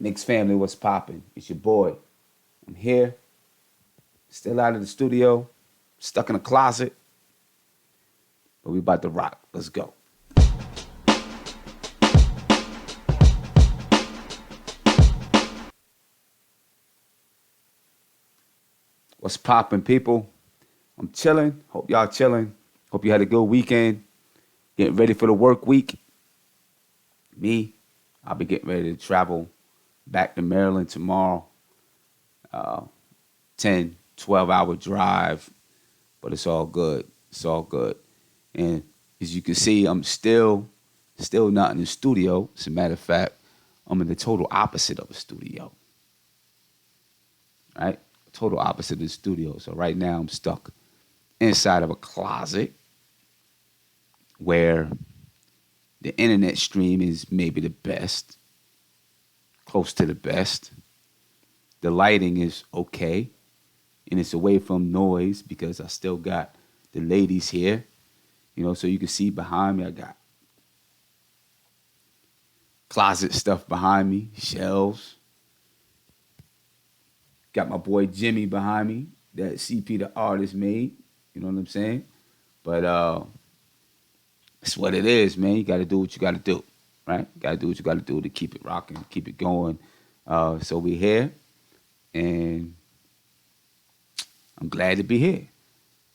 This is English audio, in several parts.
Knicks family, what's popping? It's your boy. I'm here, still out of the studio, stuck in a closet, but we about to rock. Let's go. What's popping, people? I'm chilling. Hope y'all chilling. Hope you had a good weekend. Getting ready for the work week. Me, I'll be getting ready to travel back to Maryland tomorrow. Uh, 10, 12-hour drive, but it's all good. It's all good. And as you can see, I'm still not in the studio. As a matter of fact, I'm in the total opposite of a studio. Right? Total opposite of the studio. So right now I'm stuck inside of a closet where the internet stream is maybe the best, close to the best. The lighting is okay, and it's away from noise because I still got the ladies here. So you can see behind me, I got closet stuff behind me, shelves. Got my boy Jimmy behind me that CP the artist made. You know what I'm saying? But it's what it is, man. You got to do what you got to do, right? You got to do what you got to do to keep it rocking, keep it going. So we here, and I'm glad to be here.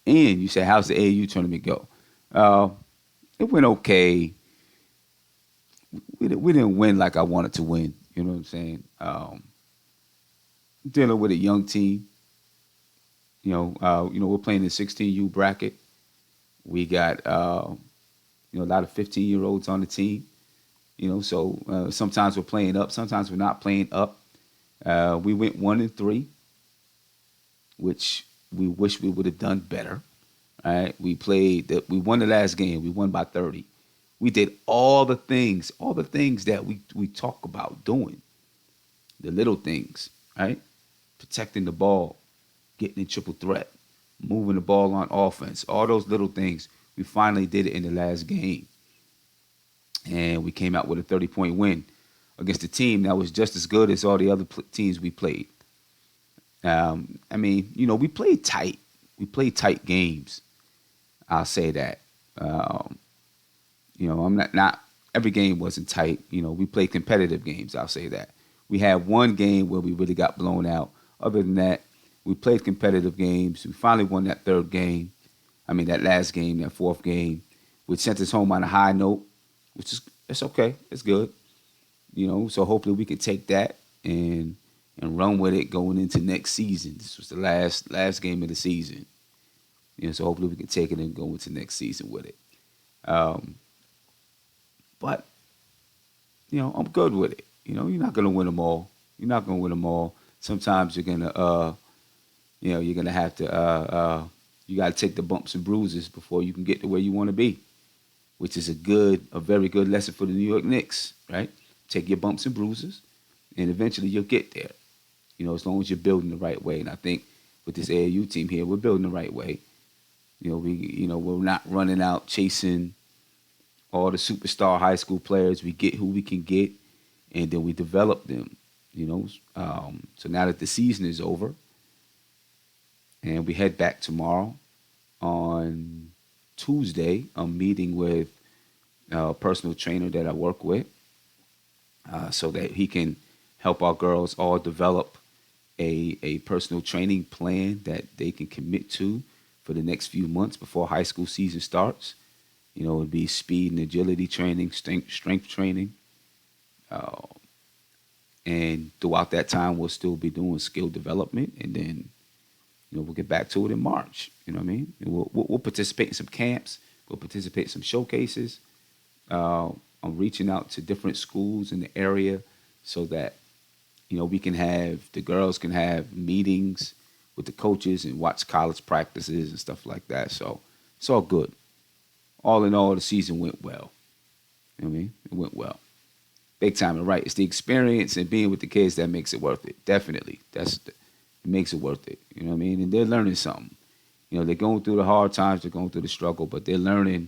And you say, how's the AAU tournament go? It went okay. We didn't win like I wanted to win. You know what I'm saying? Dealing with a young team. We're playing the 16U bracket. We got a lot of 15-year-olds on the team. So sometimes we're playing up, sometimes we're not playing up. We went 1-3, which we wish we would have done better. Right? We won the last game. We won by 30. We did all the things that we talk about doing. The little things, right? Protecting the ball, getting in triple threat, moving the ball on offense, all those little things. We finally did it in the last game. And we came out with a 30-point win against a team that was just as good as all the other teams we played. We played tight. We played tight games. I'll say that. I'm not every game wasn't tight. We played competitive games. I'll say that. We had one game where we really got blown out. Other than that, we played competitive games. We finally won that third game. That last game, that fourth game, which sent us home on a high note, which is it's okay. It's good. So hopefully we can take that and run with it going into next season. This was the last game of the season. So hopefully we can take it and go into next season with it. But I'm good with it. You're not gonna win them all. You're not gonna win them all. Sometimes you're gonna have to you gotta take the bumps and bruises before you can get to where you want to be, which is a very good lesson for the New York Knicks, right? Take your bumps and bruises, and eventually you'll get there. As long as you're building the right way. And I think with this AAU team here, we're building the right way. We're not running out chasing all the superstar high school players. We get who we can get, and then we develop them. So now that the season is over, and we head back tomorrow. On Tuesday, I'm meeting with a personal trainer that I work with, so that he can help our girls all develop a personal training plan that they can commit to for the next few months before high school season starts. It'd be speed and agility training, strength training. And throughout that time, we'll still be doing skill development. And then, we'll get back to it in March. You know what I mean? And we'll participate in some camps. We'll participate in some showcases. I'm reaching out to different schools in the area so that, the girls can have meetings with the coaches and watch college practices and stuff like that. So it's all good. All in all, the season went well. You know what I mean? It went well. Big time and right. It's the experience and being with the kids that makes it worth it. Definitely. It makes it worth it. You know what I mean? And they're learning something. They're going through the hard times, they're going through the struggle, but they're learning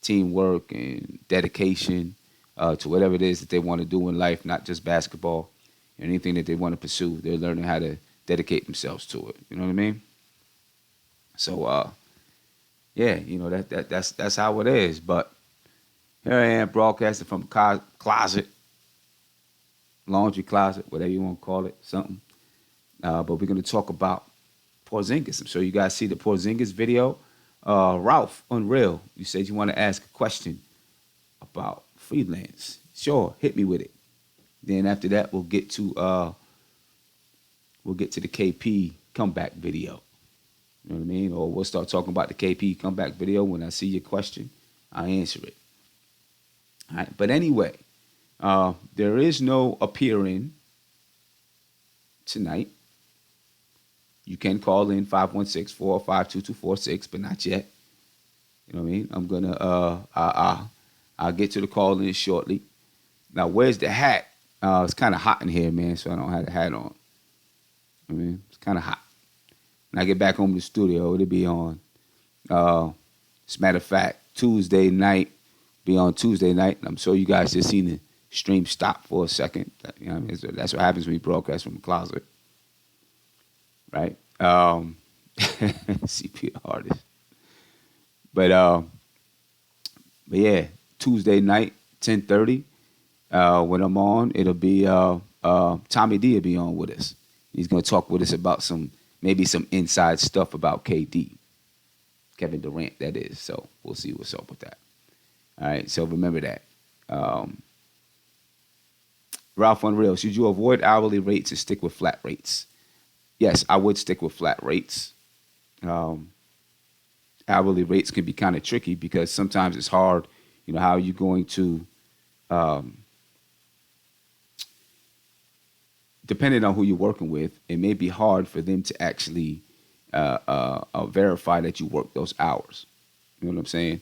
teamwork and dedication to whatever it is that they want to do in life, not just basketball. Anything that they want to pursue, they're learning how to dedicate themselves to it. You know what I mean? So yeah, that's how it is. But here I am broadcasting from a closet, laundry closet, whatever you want to call it, something. But we're going to talk about Porzingis. I'm sure you guys see the Porzingis video. Ralph, Unreal, you said you want to ask a question about freelance. Sure, hit me with it. Then after that, we'll get to the KP comeback video. You know what I mean? Or we'll start talking about the KP comeback video. When I see your question, I answer it. All right. But anyway, there is no appearing tonight. You can call in 516-405-2246, but not yet. You know what I mean? I'm gonna I'll get to the call in shortly. Now, where's the hat? It's kind of hot in here, man, so I don't have the hat on. I mean, it's kind of hot. When I get back home to the studio, it'll be on. As a matter of fact, Tuesday night, be on Tuesday night. I'm sure you guys just seen the stream stop for a second. You know what I mean? So that's what happens when you broadcast from the closet, right? CP artist. But yeah, Tuesday night, 10:30. When I'm on, it'll be Tommy D will be on with us. He's gonna talk with us about maybe some inside stuff about KD, Kevin Durant, that is. So we'll see what's up with that. All right, so remember that. Ralph Unreal, should you avoid hourly rates and stick with flat rates? Yes, I would stick with flat rates. Hourly rates can be kind of tricky because sometimes it's hard. You know, how are you going to, depending on who you're working with, it may be hard for them to actually verify that you work those hours. You know what I'm saying?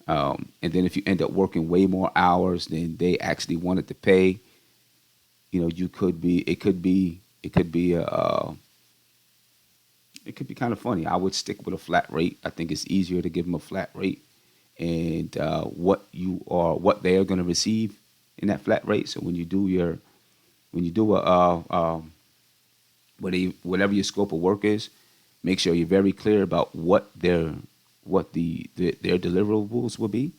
And then if you end up working way more hours than they actually wanted to pay, you know, it could be kind of funny. I would stick with a flat rate. I think it's easier to give them a flat rate and what they are going to receive in that flat rate. So when you do whatever your scope of work is, make sure you're very clear about what their deliverables will be.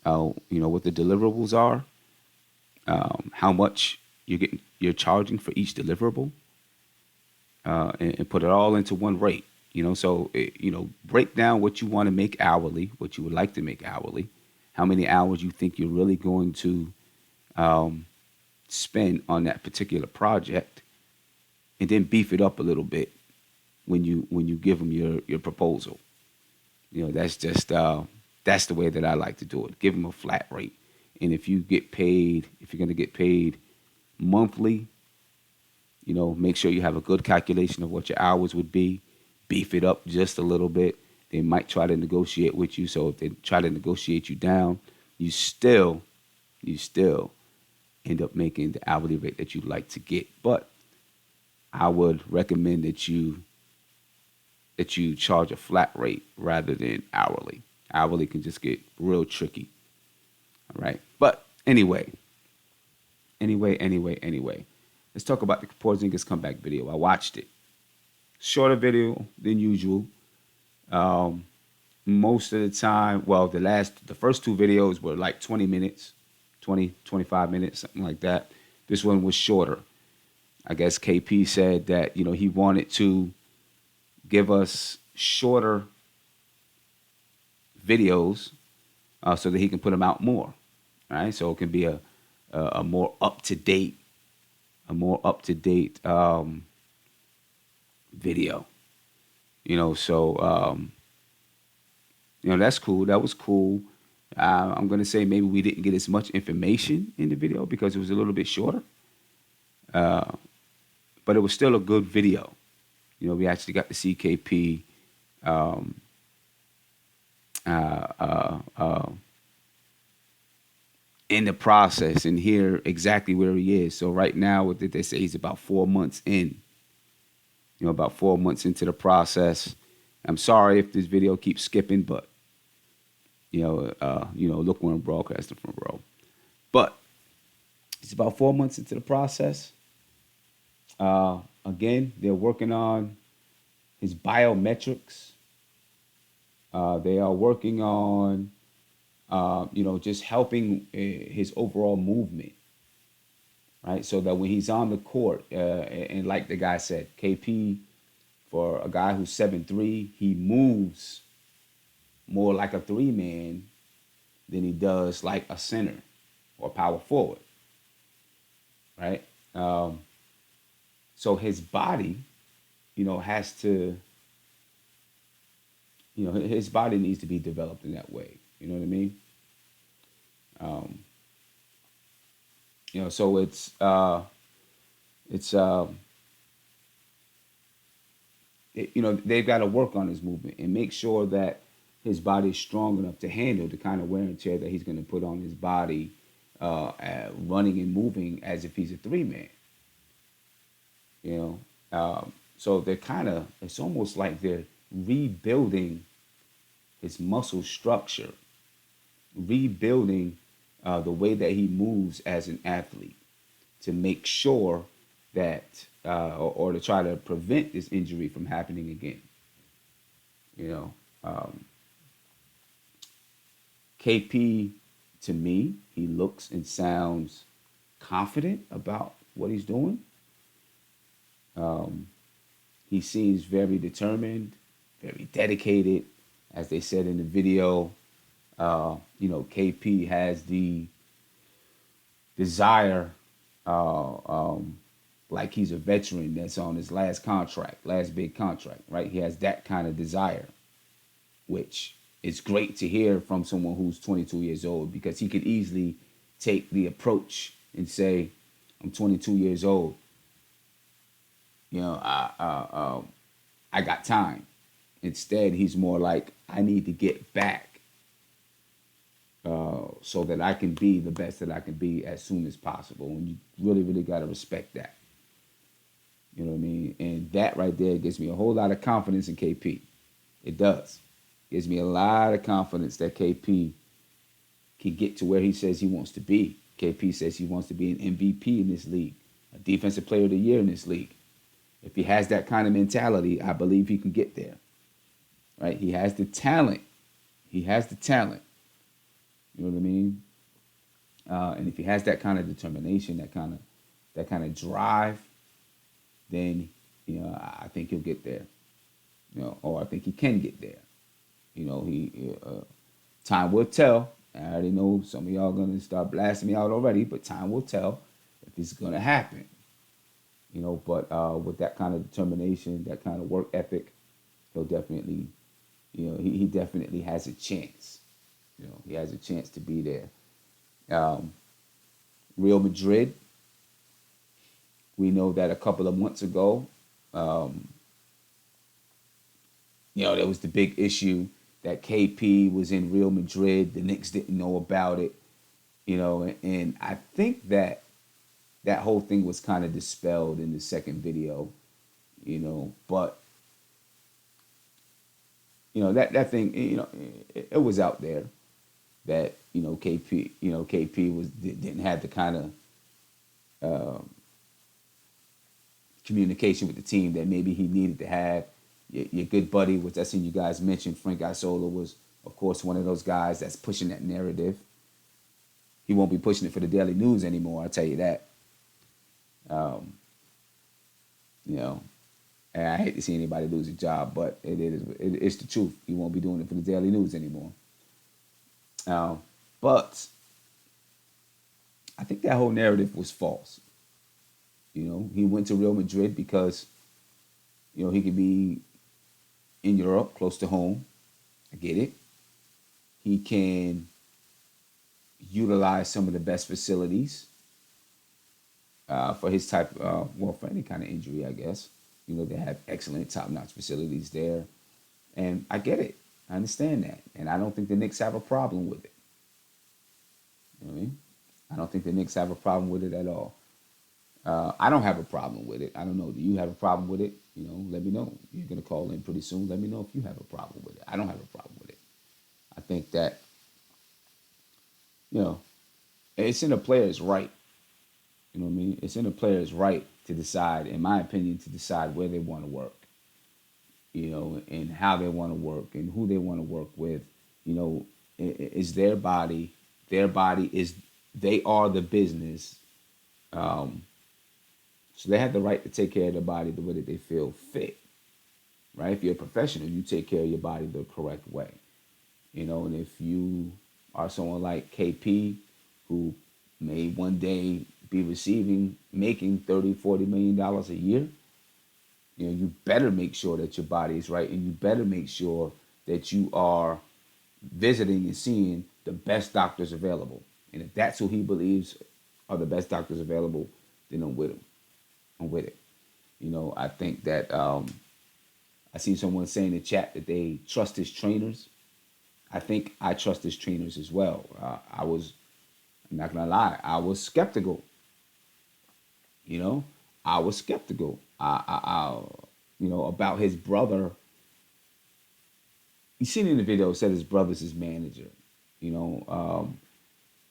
What the deliverables are, how much you're charging for each deliverable, and put it all into one rate. So break down what you want to make hourly, what you would like to make hourly, how many hours you think you're really going to spend on that particular project, and then beef it up a little bit when you give them your proposal. That's just that's the way that I like to do it. Give them a flat rate, and if you're going to get paid monthly, make sure you have a good calculation of what your hours would be. Beef it up just a little bit. They might try to negotiate with you. So if they try to negotiate you down, you still end up making the hourly rate that you'd like to get. But I would recommend that you charge a flat rate rather than hourly. Hourly can just get real tricky. All right. But anyway. Let's talk about the Porzingis comeback video. I watched it. Shorter video than usual. Most of the time, well, the first two videos were like 20 minutes, 25 minutes, something like that. This one was shorter. I guess KP said that, he wanted to give us shorter videos so that he can put them out more. All right, so it can be a more up to date video. That's cool. That was cool. I'm gonna say maybe we didn't get as much information in the video because it was a little bit shorter. But it was still a good video. We actually got to see KP in the process and hear exactly where he is. So right now, what did they say? He's about 4 months in. About 4 months into the process. I'm sorry if this video keeps skipping, but look where I'm broadcasting from, bro. But it's about 4 months into the process. Again, they're working on his biometrics. They are working on, just helping his overall movement, right? So that when he's on the court, and like the guy said, KP, for a guy who's 7'3", he moves more like a three man than he does like a center or power forward, right? Um, so his body, has to, his body needs to be developed in that way. You know what I mean? Um, so it's they've got to work on his movement and make sure that his body is strong enough to handle the kind of wear and tear that he's going to put on his body, running and moving as if he's a three man. You so they're it's almost like they're rebuilding his muscle structure, rebuilding the way that he moves as an athlete to make sure that, or to try to prevent this injury from happening again. You know, um, KP, to me, he looks and sounds confident about what he's doing. Um, he seems very determined, very dedicated. As they said in the video, KP has the desire, like he's a veteran that's on his last contract, last big contract, right? He has that kind of desire, which is great to hear from someone who's 22 years old, because he could easily take the approach and say, I'm 22 years old. I got time. Instead, he's more like, I need to get back, so that I can be the best that I can be as soon as possible. And you really, really got to respect that. You know what I mean? And that right there gives me a whole lot of confidence in KP. It does. Gives me a lot of confidence that KP can get to where he says he wants to be. KP says he wants to be an MVP in this league, a defensive player of the year in this league. If he has that kind of mentality, I believe he can get there. Right? He has the talent. He has the talent. You know what I mean? And if he has that kind of determination, that kind of drive, then I think he'll get there. Or I think he can get there. Time will tell. I already know some of y'all gonna start blasting me out already, but time will tell if this is gonna happen. But with that kind of determination, that kind of work ethic, he'll definitely, he definitely has a chance. He has a chance to be there. Um, Real Madrid, we know that a couple of months ago, um, there was the big issue that KP was in Real Madrid. The Knicks didn't know about it, and I think that whole thing was kind of dispelled in the second video, but that thing, it was out there that KP didn't have the kind of communication with the team that maybe he needed to have. Your good buddy, which I seen you guys mention, Frank Isola, was of course one of those guys that's pushing that narrative. He won't be pushing it for the Daily News anymore, I'll tell you that. Um, you know, and I hate to see anybody lose a job, but it's the truth. He won't be doing it for the Daily News anymore. But I think that whole narrative was false. He went to Real Madrid because he could be in Europe, close to home. I get it. He can utilize some of the best facilities for his type, for any kind of injury, I guess. They have excellent, top-notch facilities there. And I get it. I understand that. And I don't think the Knicks have a problem with it. You know what I mean? I don't think the Knicks have a problem with it at all. I don't have a problem with it. I don't know. Do you have a problem with it? Let me know. You're going to call in pretty soon. Let me know if you have a problem with it. I don't have a problem with it. I think that, it's in a player's right. You know what I mean? It's in the player's right to decide, in my opinion, to decide where they want to work, and how they want to work and who they want to work with. You know, it's their body. Their body is, they are the business. Um, so they have the right to take care of their body the way that they feel fit, right? If you're a professional, you take care of your body the correct way. And if you are someone like KP, who may one day be making 30, $40 million a year, you better make sure that your body is right, and you better make sure that you are visiting and seeing the best doctors available. And if that's who he believes are the best doctors available, then I'm with him. I'm with it. I think that I seen someone say in the chat that they trust his trainers. I think I trust his trainers as well. I'm not gonna lie, I was skeptical. You know, I was skeptical. About his brother. You seen in the video, it said his brother's his manager. You know,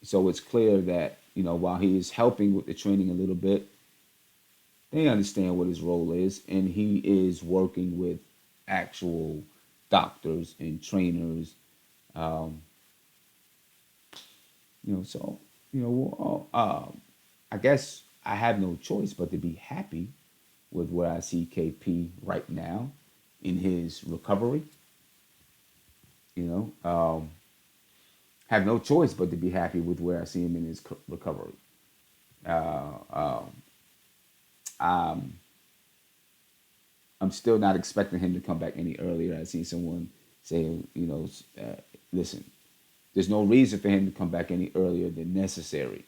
so it's clear that while he is helping with the training a little bit, they understand what his role is, and he is working with actual doctors and trainers. Um, so I guess I have no choice but to be happy with where I see KP right now in his recovery. You know, have no choice but to be happy with where I see him in his recovery. Uh, um, I'm I'm still not expecting him to come back any earlier. I seen someone say, listen, there's no reason for him to come back any earlier than necessary.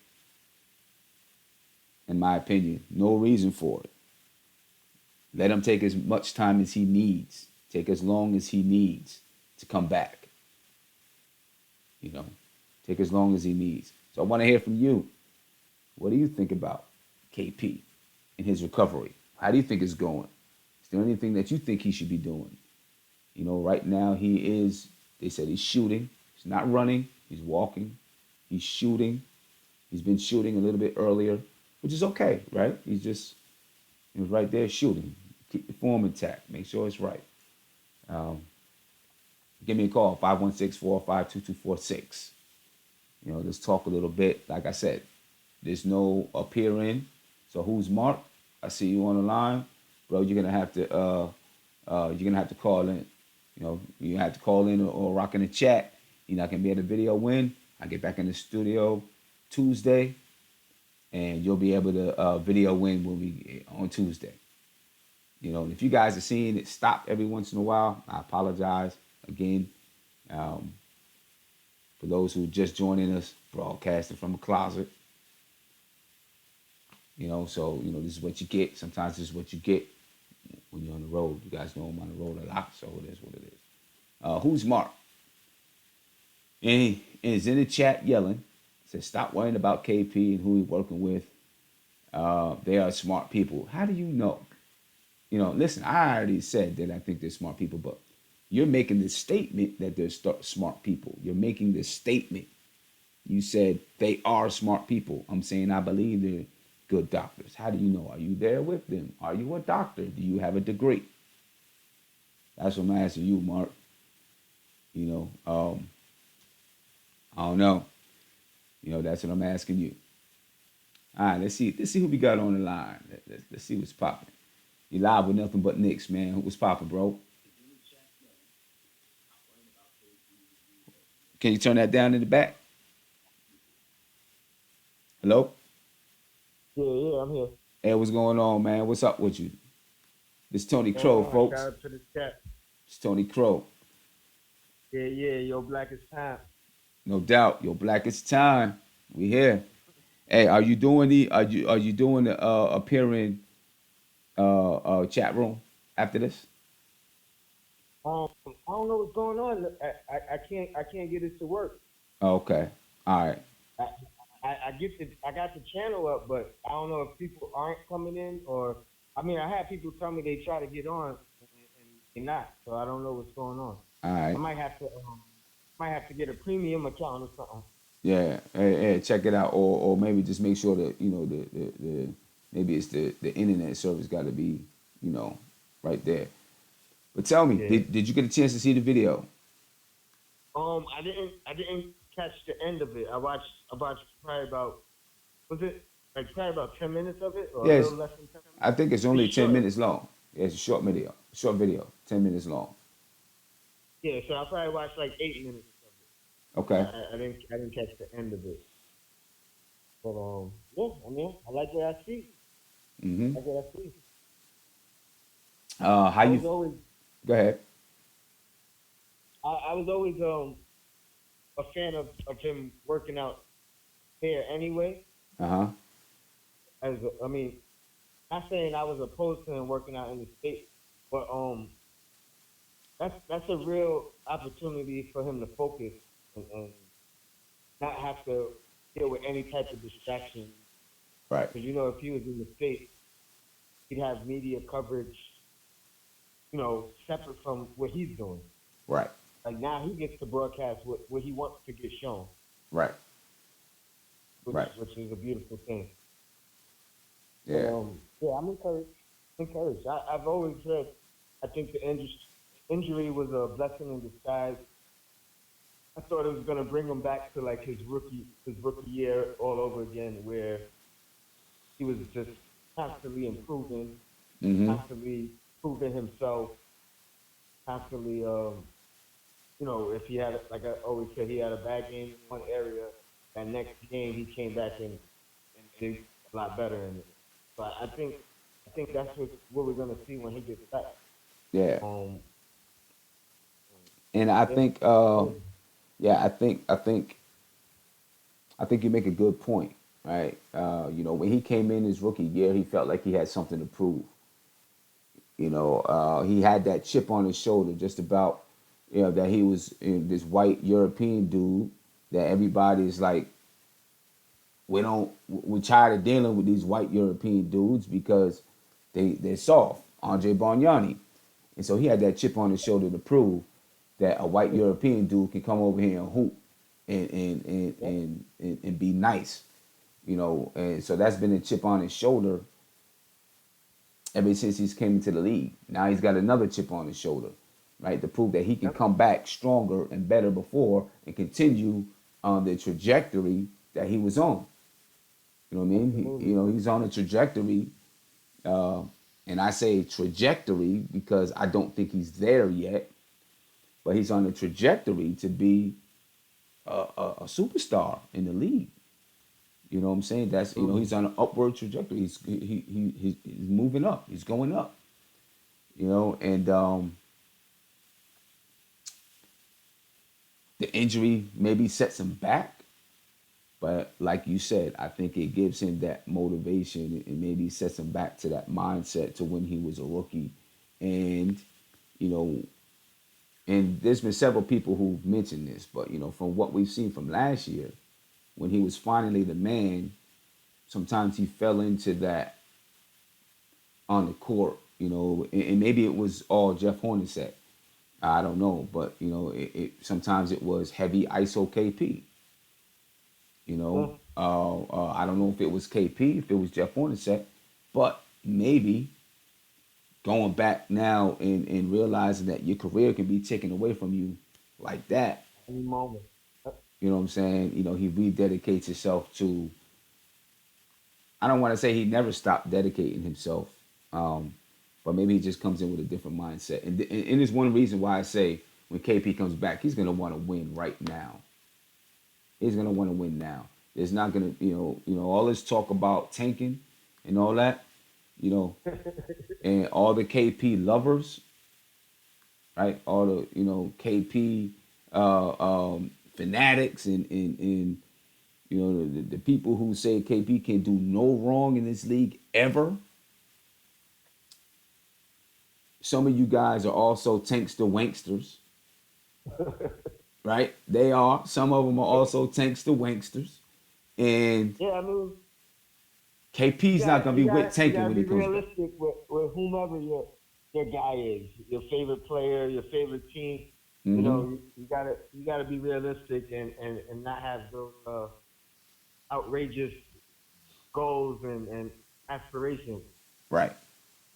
In my opinion, no reason for it. Let him take as much time as he needs, take as long as he needs to come back. You know, take as long as he needs. So I want to hear from you. What do you think about KP and his recovery? How do you think it's going? Is there anything that you think he should be doing? Right now he is, they said he's shooting. He's not running. He's walking. He's shooting. He's been shooting a little bit earlier, which is okay, right? He was right there shooting. Keep the form intact. Make sure it's right. Um, Give me a call, 516-405-2246. Let's talk a little bit. Like I said, there's no appearing. So who's Mark? I see you on the line. Bro, you're gonna have to call in. You have to call in or rock in the chat. You're not gonna be at the video when I get back in the studio Tuesday, and you'll be able to video win when we on Tuesday. And if you guys are seeing it stop every once in a while, I apologize again. Um, for those who are just joining us, broadcasting from a closet. So this is what you get. Sometimes this is what you get when you're on the road. You guys know I'm on the road a lot, so it is what it is. Who's Mark? And he is in the chat yelling. Says, stop worrying about KP and who he's working with. They are smart people. How do you know? Listen, I already said that I think they're smart people, but you're making this statement that they're smart people. You're making this statement. You said they are smart people. I'm saying I believe they're good doctors. How do you know? Are you there with them? Are you a doctor? Do you have a degree? That's what I'm asking you, Mark. I don't know. That's what I'm asking you. All right, let's see. Let's see who we got on the line. Let's see what's popping. You live with nothing but Knicks, man. What's popping, bro? Can you turn that down in the back? Hello? Yeah, yeah, I'm here. Hey, what's going on, man? What's up with you? This Tony Going Crow, on? folks. Shout out to the chat. It's Tony Crow. Yeah, yeah, yo, black is time. No doubt. Yo, black, it's time. We here. Hey, are you doing the appearing chat room after this? I don't know what's going on. I can't get it to work. Okay. All right. I, I got the channel up, but I don't know if people aren't coming in or I mean I had people tell me they try to get on and they not, so I don't know what's going on. All I right. might have to get a premium account or something. Yeah, check it out, or maybe just make sure that the maybe it's the internet service got to be you know right there. But tell me, Yeah. did you get a chance to see the video? I didn't catch the end of it. I watched probably about, was it like probably about 10 minutes of it or a Yes, little less than 10 minutes? I think it's It's only ten short. minutes long. Yeah, it's a short video. Short video, 10 minutes long. Yeah, so I probably watched like 8 minutes of it. Okay. I didn't catch the end of it. But yeah, I mean, I like what I see. Mm-hmm. I like what I see. How I you? was always Go ahead. I was always a fan of him working out here anyway. Uh huh. I mean, not saying I was opposed to him working out in the state, but that's a real opportunity for him to focus and not have to deal with any type of distraction. Right. Because if he was in the state, he'd have media coverage, separate from what he's doing. Right. Like now, he gets to broadcast what he wants to get shown, Right. which Right. which is a beautiful thing. But Yeah. yeah, I'm encouraged. Encouraged. I've always said I think the injury was a blessing in disguise. I thought it was gonna bring him back to like his rookie year all over again, where he was just constantly improving, Mm-hmm. constantly proving himself, constantly if he had, like I always said, he had a bad game in one area, that next game he came back and did a lot better in it. So I think that's what we're gonna see when he gets back. Yeah. Um, And I yeah, think, yeah, I think you make a good point, right? When he came in his rookie year, he felt like he had something to prove. He had that chip on his shoulder, just about, that he was this white European dude that everybody's like, we're tired of dealing with these white European dudes because they're soft. Andre Bargnani, and so he had that chip on his shoulder to prove that a white European dude can come over here and hoop yep. and be nice, and so that's been a chip on his shoulder ever since he's came into the league. Now he's got another chip on his shoulder, right, to prove that he can Yep. come back stronger and better before and continue on the trajectory that he was on. You know what I mean? Absolutely. He's on a trajectory, uh, and I say trajectory because I don't think he's there yet, but he's on a trajectory to be a superstar in the league. You know what I'm saying? That's Absolutely. he's on an upward trajectory. He's moving up. He's going up. And the injury maybe sets him back, but like you said, I think it gives him that motivation and maybe sets him back to that mindset to when he was a rookie, and you know, and there's been several people who've mentioned this, but from what we've seen from last year, when he was finally the man, sometimes he fell into that on the court, and maybe it was all Jeff Hornacek. I don't know, but sometimes it was heavy ISO KP. Yeah. I don't know if it was KP, if it was Jeff Hornacek, but maybe going back now and realizing that your career can be taken away from you like that. Any moment. Yep. You know what I'm saying? He rededicates himself to. I don't want to say he never stopped dedicating himself, um, but maybe he just comes in with a different mindset. And it's one reason why I say when KP comes back, he's gonna want to win right now. He's gonna want to win now. There's not gonna, all this talk about tanking and all that, you know, and all the KP lovers, right? All the, KP fanatics and the people who say KP can do no wrong in this league ever. Some of you guys are also tankster wanksters, right? They are. Some of them are also tankster wanksters. And Yeah, I mean, you KP's not got going to you be with got you tanking got to when be he comes back. realistic with whomever your guy is, your favorite player, your favorite team. You Mm-hmm. know, you gotta be realistic and not have those outrageous goals and aspirations. Right.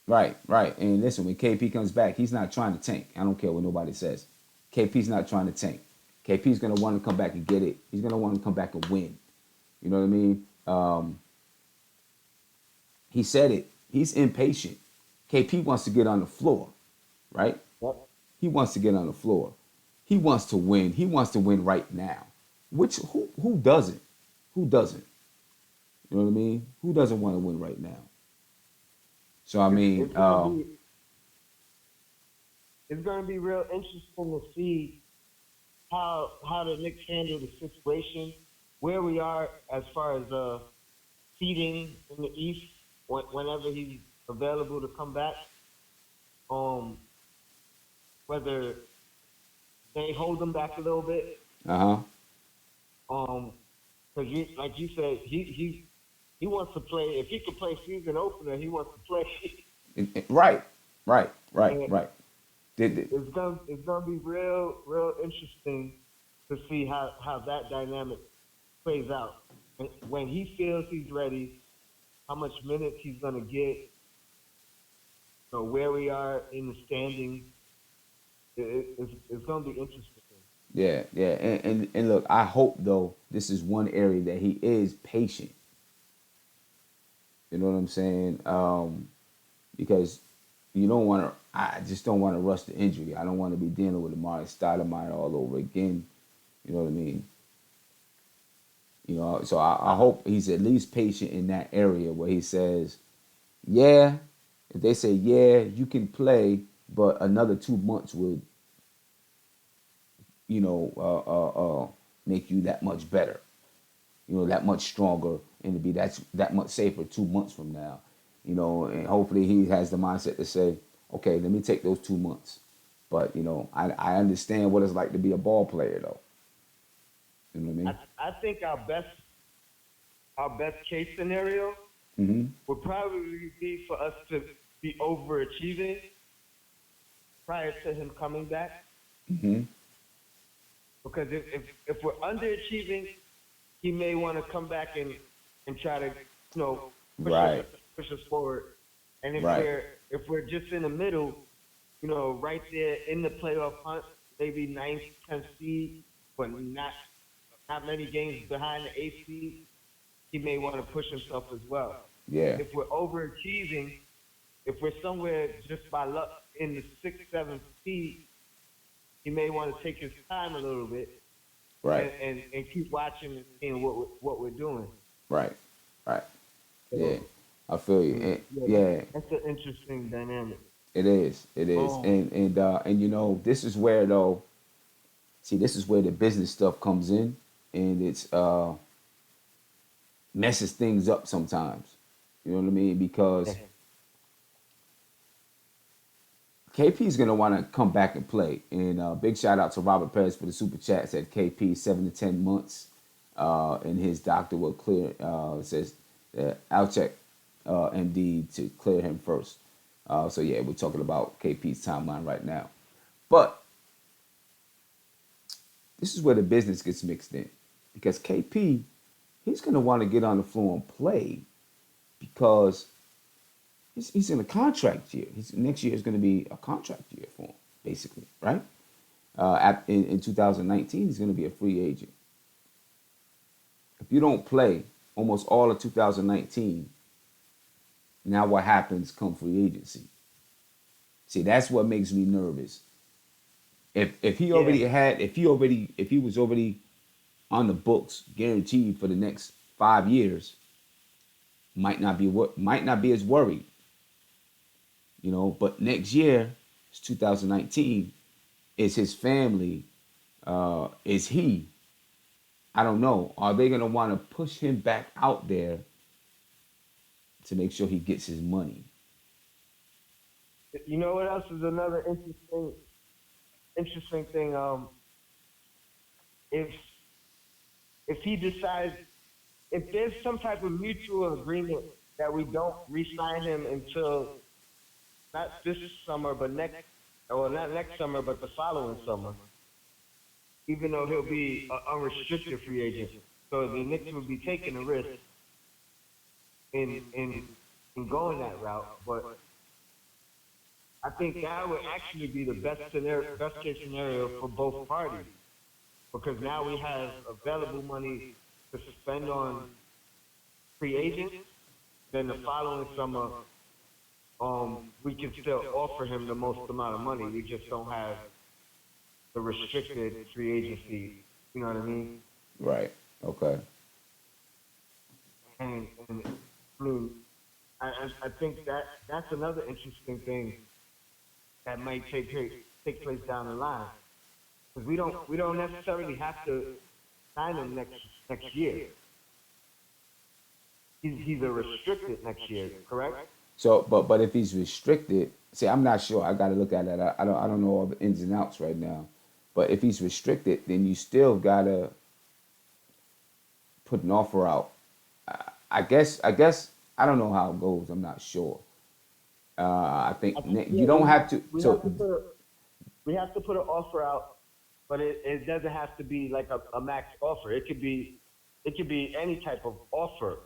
Right. Right. And listen, when KP comes back, he's not trying to tank. I don't care what nobody says. KP's not trying to tank. KP's gonna want to come back and get it. He's gonna want to come back and win. You know what I mean? He said it. He's impatient. KP wants to get on the floor, right? Yep. He wants to get on the floor. He wants to win. He wants to win right now. Which who doesn't? Who doesn't? You know what I mean? Who doesn't want to win right now? So I It's mean, it's gonna be it's gonna be real interesting to see how the Knicks handle the situation, where we are as far as seeding in the East whenever he's available to come back. Um, whether they hold him back a little bit. uh huh. Um, because like you said, he wants to play. If he could play season opener, he wants to play. Right, right, right, And right. Did it's gonna be real interesting to see how that dynamic plays out. And when he feels he's ready, how much minutes he's gonna get, where we are in the standings, it's gonna be interesting. yeah, yeah, and look, I hope though this is one area that he is patient. You know what I'm saying? Because you don't want to. I just don't want to rush the injury. I don't want to be dealing with Amari Stoudemire all over again. You know what I mean? You know, so I hope he's at least patient in that area where he says, "Yeah." If they say, "Yeah, you can play," but another 2 months would, you know, make you that much better. You know, that much stronger, and to be that much safer 2 months from now. You know, and hopefully he has the mindset to say, "Okay, let me take those 2 months." But you know, I understand what it's like to be a ball player, though. You know what I I mean? I think our best case scenario Mm-hmm. would probably be for us to be overachieving prior to him coming back. Mm-hmm. Because if we're underachieving, he may want to come back and try to push us Right. push us forward. And if Right. we're just in the middle, right there in the playoff hunt, maybe ninth, 10th seed, but not many games behind the eighth seed, he may want to push himself as well. Yeah. If we're overachieving, if we're somewhere just by luck in the sixth, seventh seed, he may want to take his time a little bit Right. and keep watching and seeing what we're doing. Right. Right. Yeah. So, I feel you. And, yeah, yeah. that's an interesting dynamic. It is. It is. Um, And you know, this is where though. See, this is where the business stuff comes in, and it's messes things up sometimes. You know what I mean? Because KP is gonna want to come back and play. And big shout out to Robert Perez for the super chat. Said KP 7 to 10 months, and his doctor will clear. Says I'll check MD to clear him first. So yeah, we're talking about KP's timeline right now. But this is where the business gets mixed in because KP, he's gonna want to get on the floor and play because he's in a contract year. Next year is going to be a contract year for him, basically, right? In 2019, he's going to be a free agent. If you don't play almost all of 2019, now what happens come free agency? See, that's what makes me nervous. If he yeah, already had, if he was already on the books, guaranteed for the next 5 years, might not be as worried, you know. But next year, it's 2019. Is his family? Is he? I don't know. Are they gonna want to push him back out there to make sure he gets his money? you know what else is another interesting thing? If if he decides, if there's some type of mutual agreement that we don't re-sign him until not this summer, but next, or not next summer, but the following summer. even though he'll be an unrestricted free agent. So the Knicks would be taking a risk in in in going that route. But I think that would actually be the best case scenario for both parties because now we have available money to spend on free agents. Then the following summer, we can still offer him the most amount of money. We just don't have the restricted free agency. You know what I mean? Right. Okay. And I mean, I think that's another interesting thing that might take place down the line because we don't necessarily have to sign him next year. He's a restricted next year, correct? So, but if he's restricted, see, I'm not sure. I got to look at that. I don't know all the ins and outs right now. But if he's restricted, then you still gotta put an offer out. I guess I don't know how it goes. I'm not sure. I think I think you yeah, don't have to. we So have to put we have to put an offer out, but it doesn't have to be like a max offer. It could be any type of offer,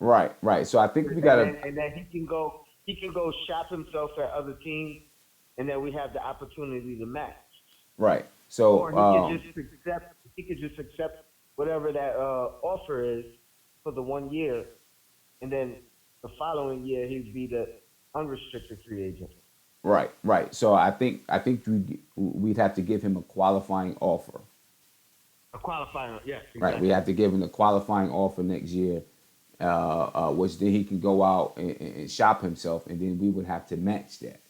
right, right. So I think we and gotta. then he can go shop himself at other teams, and then we have the opportunity to match, Right. So or he could just accept whatever that offer is for the 1 year, and then the following year he'd be the unrestricted free agent. right, right. So I think we'd have to give him a qualifying offer. A qualifying, yes, Right. We exactly. have to give him a qualifying offer next year, which then he can go out and shop himself, and then we would have to match that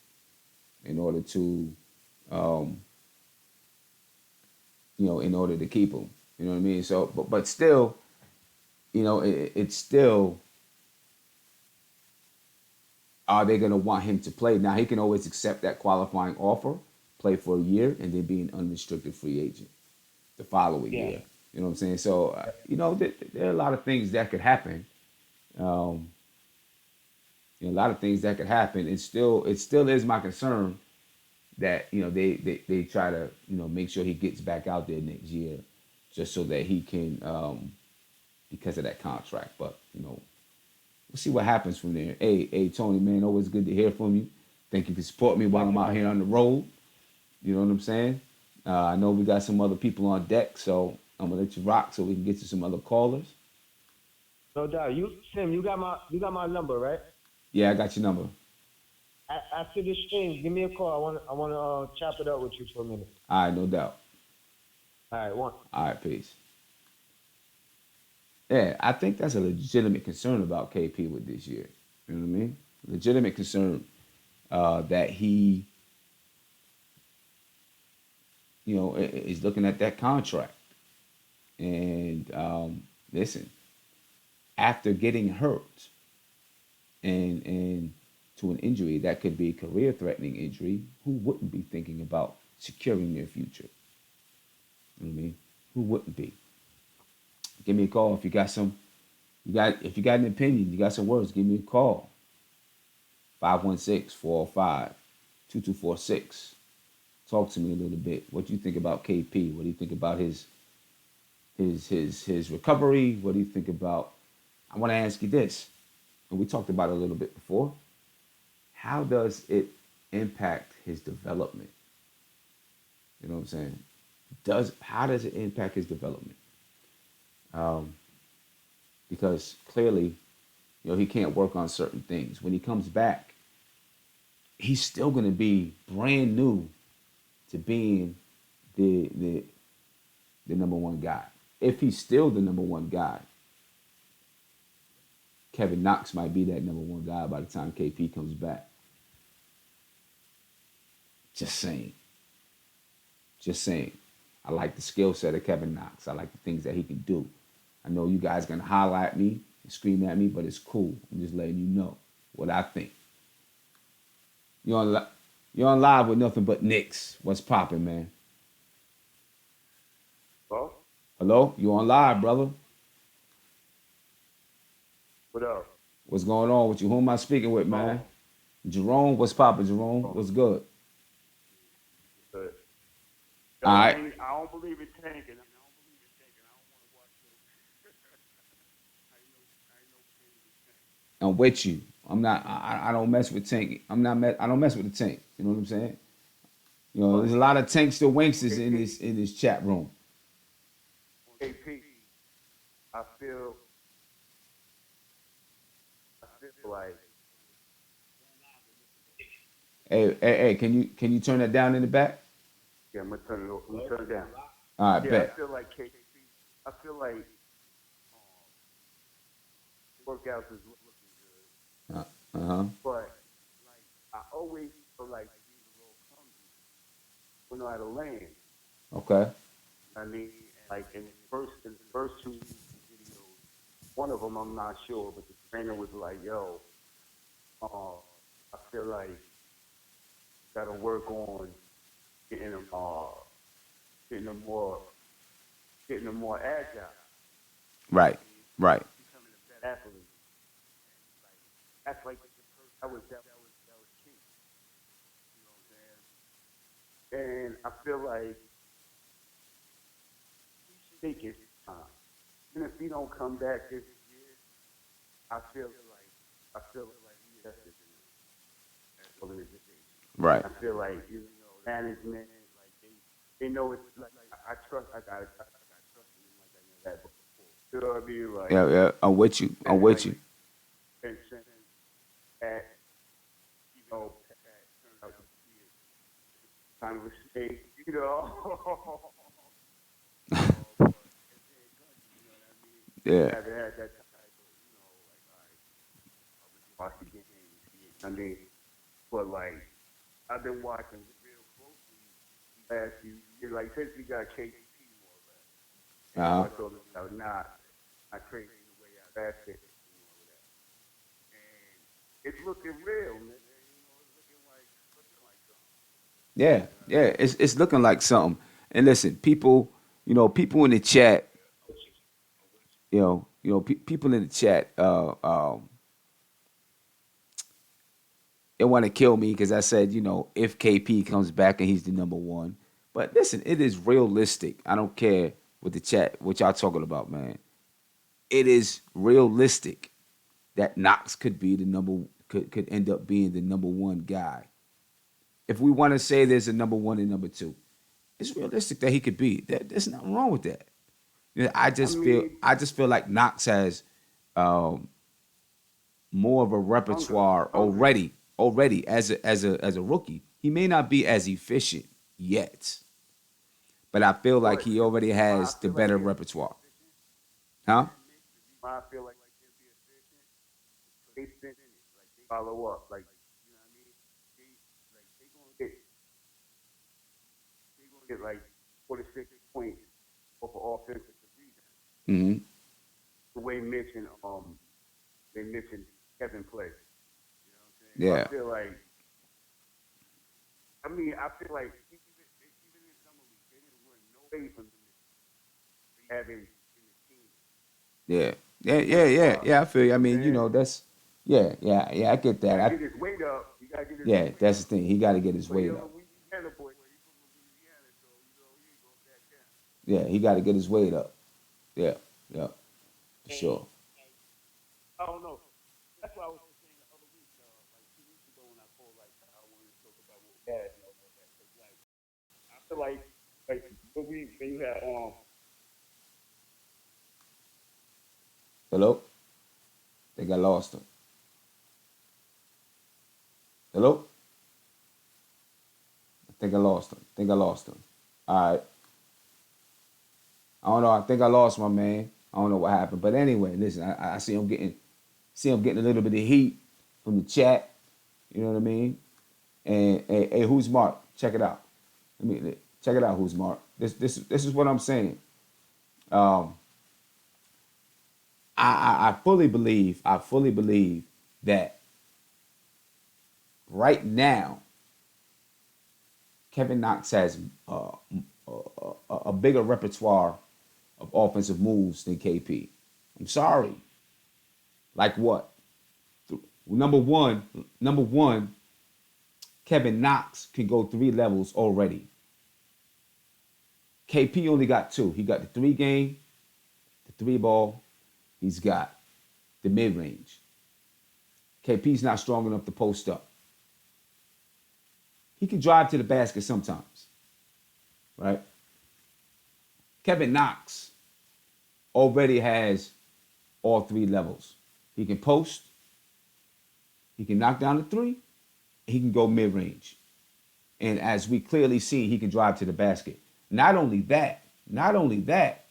in order to, um, in order to keep him. You know what I mean? So, but still, it's still, are they going to want him to play? Now he can always accept that qualifying offer, play for a year, and then be an unrestricted free agent the following Yeah. year. You know what I'm saying? So, there are a lot of things that could happen. Um, a lot of things that could happen. It still is my concern that they try to make sure he gets back out there next year, just so that he can, because of that contract. But we'll see what happens from there. Hey, Tony, man, always good to hear from you. Thank you for supporting me while Thank I'm you, out man. here on the road. You know what I'm saying? I know we got some other people on deck, so I'm gonna let you rock so we can get to some other callers. No doubt. Tim, you got my number, right? Yeah, I got your number. After this stream, give me a call. I want to chop it up with you for a minute. All right, no doubt. All right, one. All right, peace. Yeah, I think that's a legitimate concern about KP with this year. You know what I mean? Legitimate concern that he, is looking at that contract. And listen, after getting hurt and to an injury that could be a career-threatening injury, who wouldn't be thinking about securing their future? You know what I mean? Who wouldn't be? Give me a call if you got some. If you got an opinion, you got some words. Give me a call. 516-405-2246. Talk to me a little bit. What do you think about KP? What do you think about his recovery? What do you think about? I want to ask you this, and we talked about it a little bit before. How does it impact his development? You know what I'm saying? How does it impact his development? Um, because clearly, he can't work on certain things. When he comes back, he's still going to be brand new to being the the number one guy. If he's still the number one guy, Kevin Knox might be that number one guy by the time KP comes back. Just saying. Just saying. I like the skill set of Kevin Knox. I like the things that he can do. I know you guys gonna holler at me and scream at me, but it's cool. I'm just letting you know what I think. You're on, you're on live with nothing but Knicks. What's popping, man? Well, Hello? You on live, brother? what up? What's going on with you? Who am I speaking with, Oh, man? Jerome? What's popping, Jerome? oh, What's good? good. All Yo, right. I don't I'm with you. I'm not. I don't mess with Tank. I don't mess with the Tank. You know what I'm saying? You know, there's a lot of Tanks to Winksters in this chat room. Hey, can you turn that down in the back? All right, bet. Uh huh. Okay. Right. Right. Right. Yeah. Yeah. I'm with you. I'm with you. Yeah. Uh huh. Yeah. Yeah. It's looking like something. And listen, people. People in the chat. People in the chat. They want to kill me because I said, if KP comes back and he's the number one. But listen, it is realistic. I don't care what the chat, what y'all talking about, man. It is realistic that Knox could end up being the number one guy. If we want to say there's a number one and number two, it's realistic that he could be. There's nothing wrong with that. I just feel like Knox has um, more of a repertoire already as a rookie. He may not be as efficient yet, but I feel like he already has the better repertoire. Huh? Hmm. Yeah. Yeah. Yeah. I feel you. I mean, that's yeah. I get that. Yeah, that's the thing. He got to get his weight up. Yeah, he got to get his weight up. Yeah, yeah, for sure. Hello? I think I lost him. Hello? I think I lost him. I think I lost him. All right. I don't know. I think I lost my man. I don't know what happened. But anyway, listen, I see him getting a little bit of heat from the chat. You know what I mean? And hey, who's Mark? Check it out. Let me check it out. Who's Mark? This is what I'm saying. Um, I fully believe. I fully believe that right now Kevin Knox has a bigger repertoire of offensive moves than KP. I'm sorry. Like what? Number one, Kevin Knox can go three levels already. KP only got two. He got the three game, the three ball. He's got the mid range. KP's not strong enough to post up. He can drive to the basket sometimes, right? Kevin Knox already has all three levels. He can post, he can knock down the three, he can go mid range. And as we clearly see, he can drive to the basket. Not only that,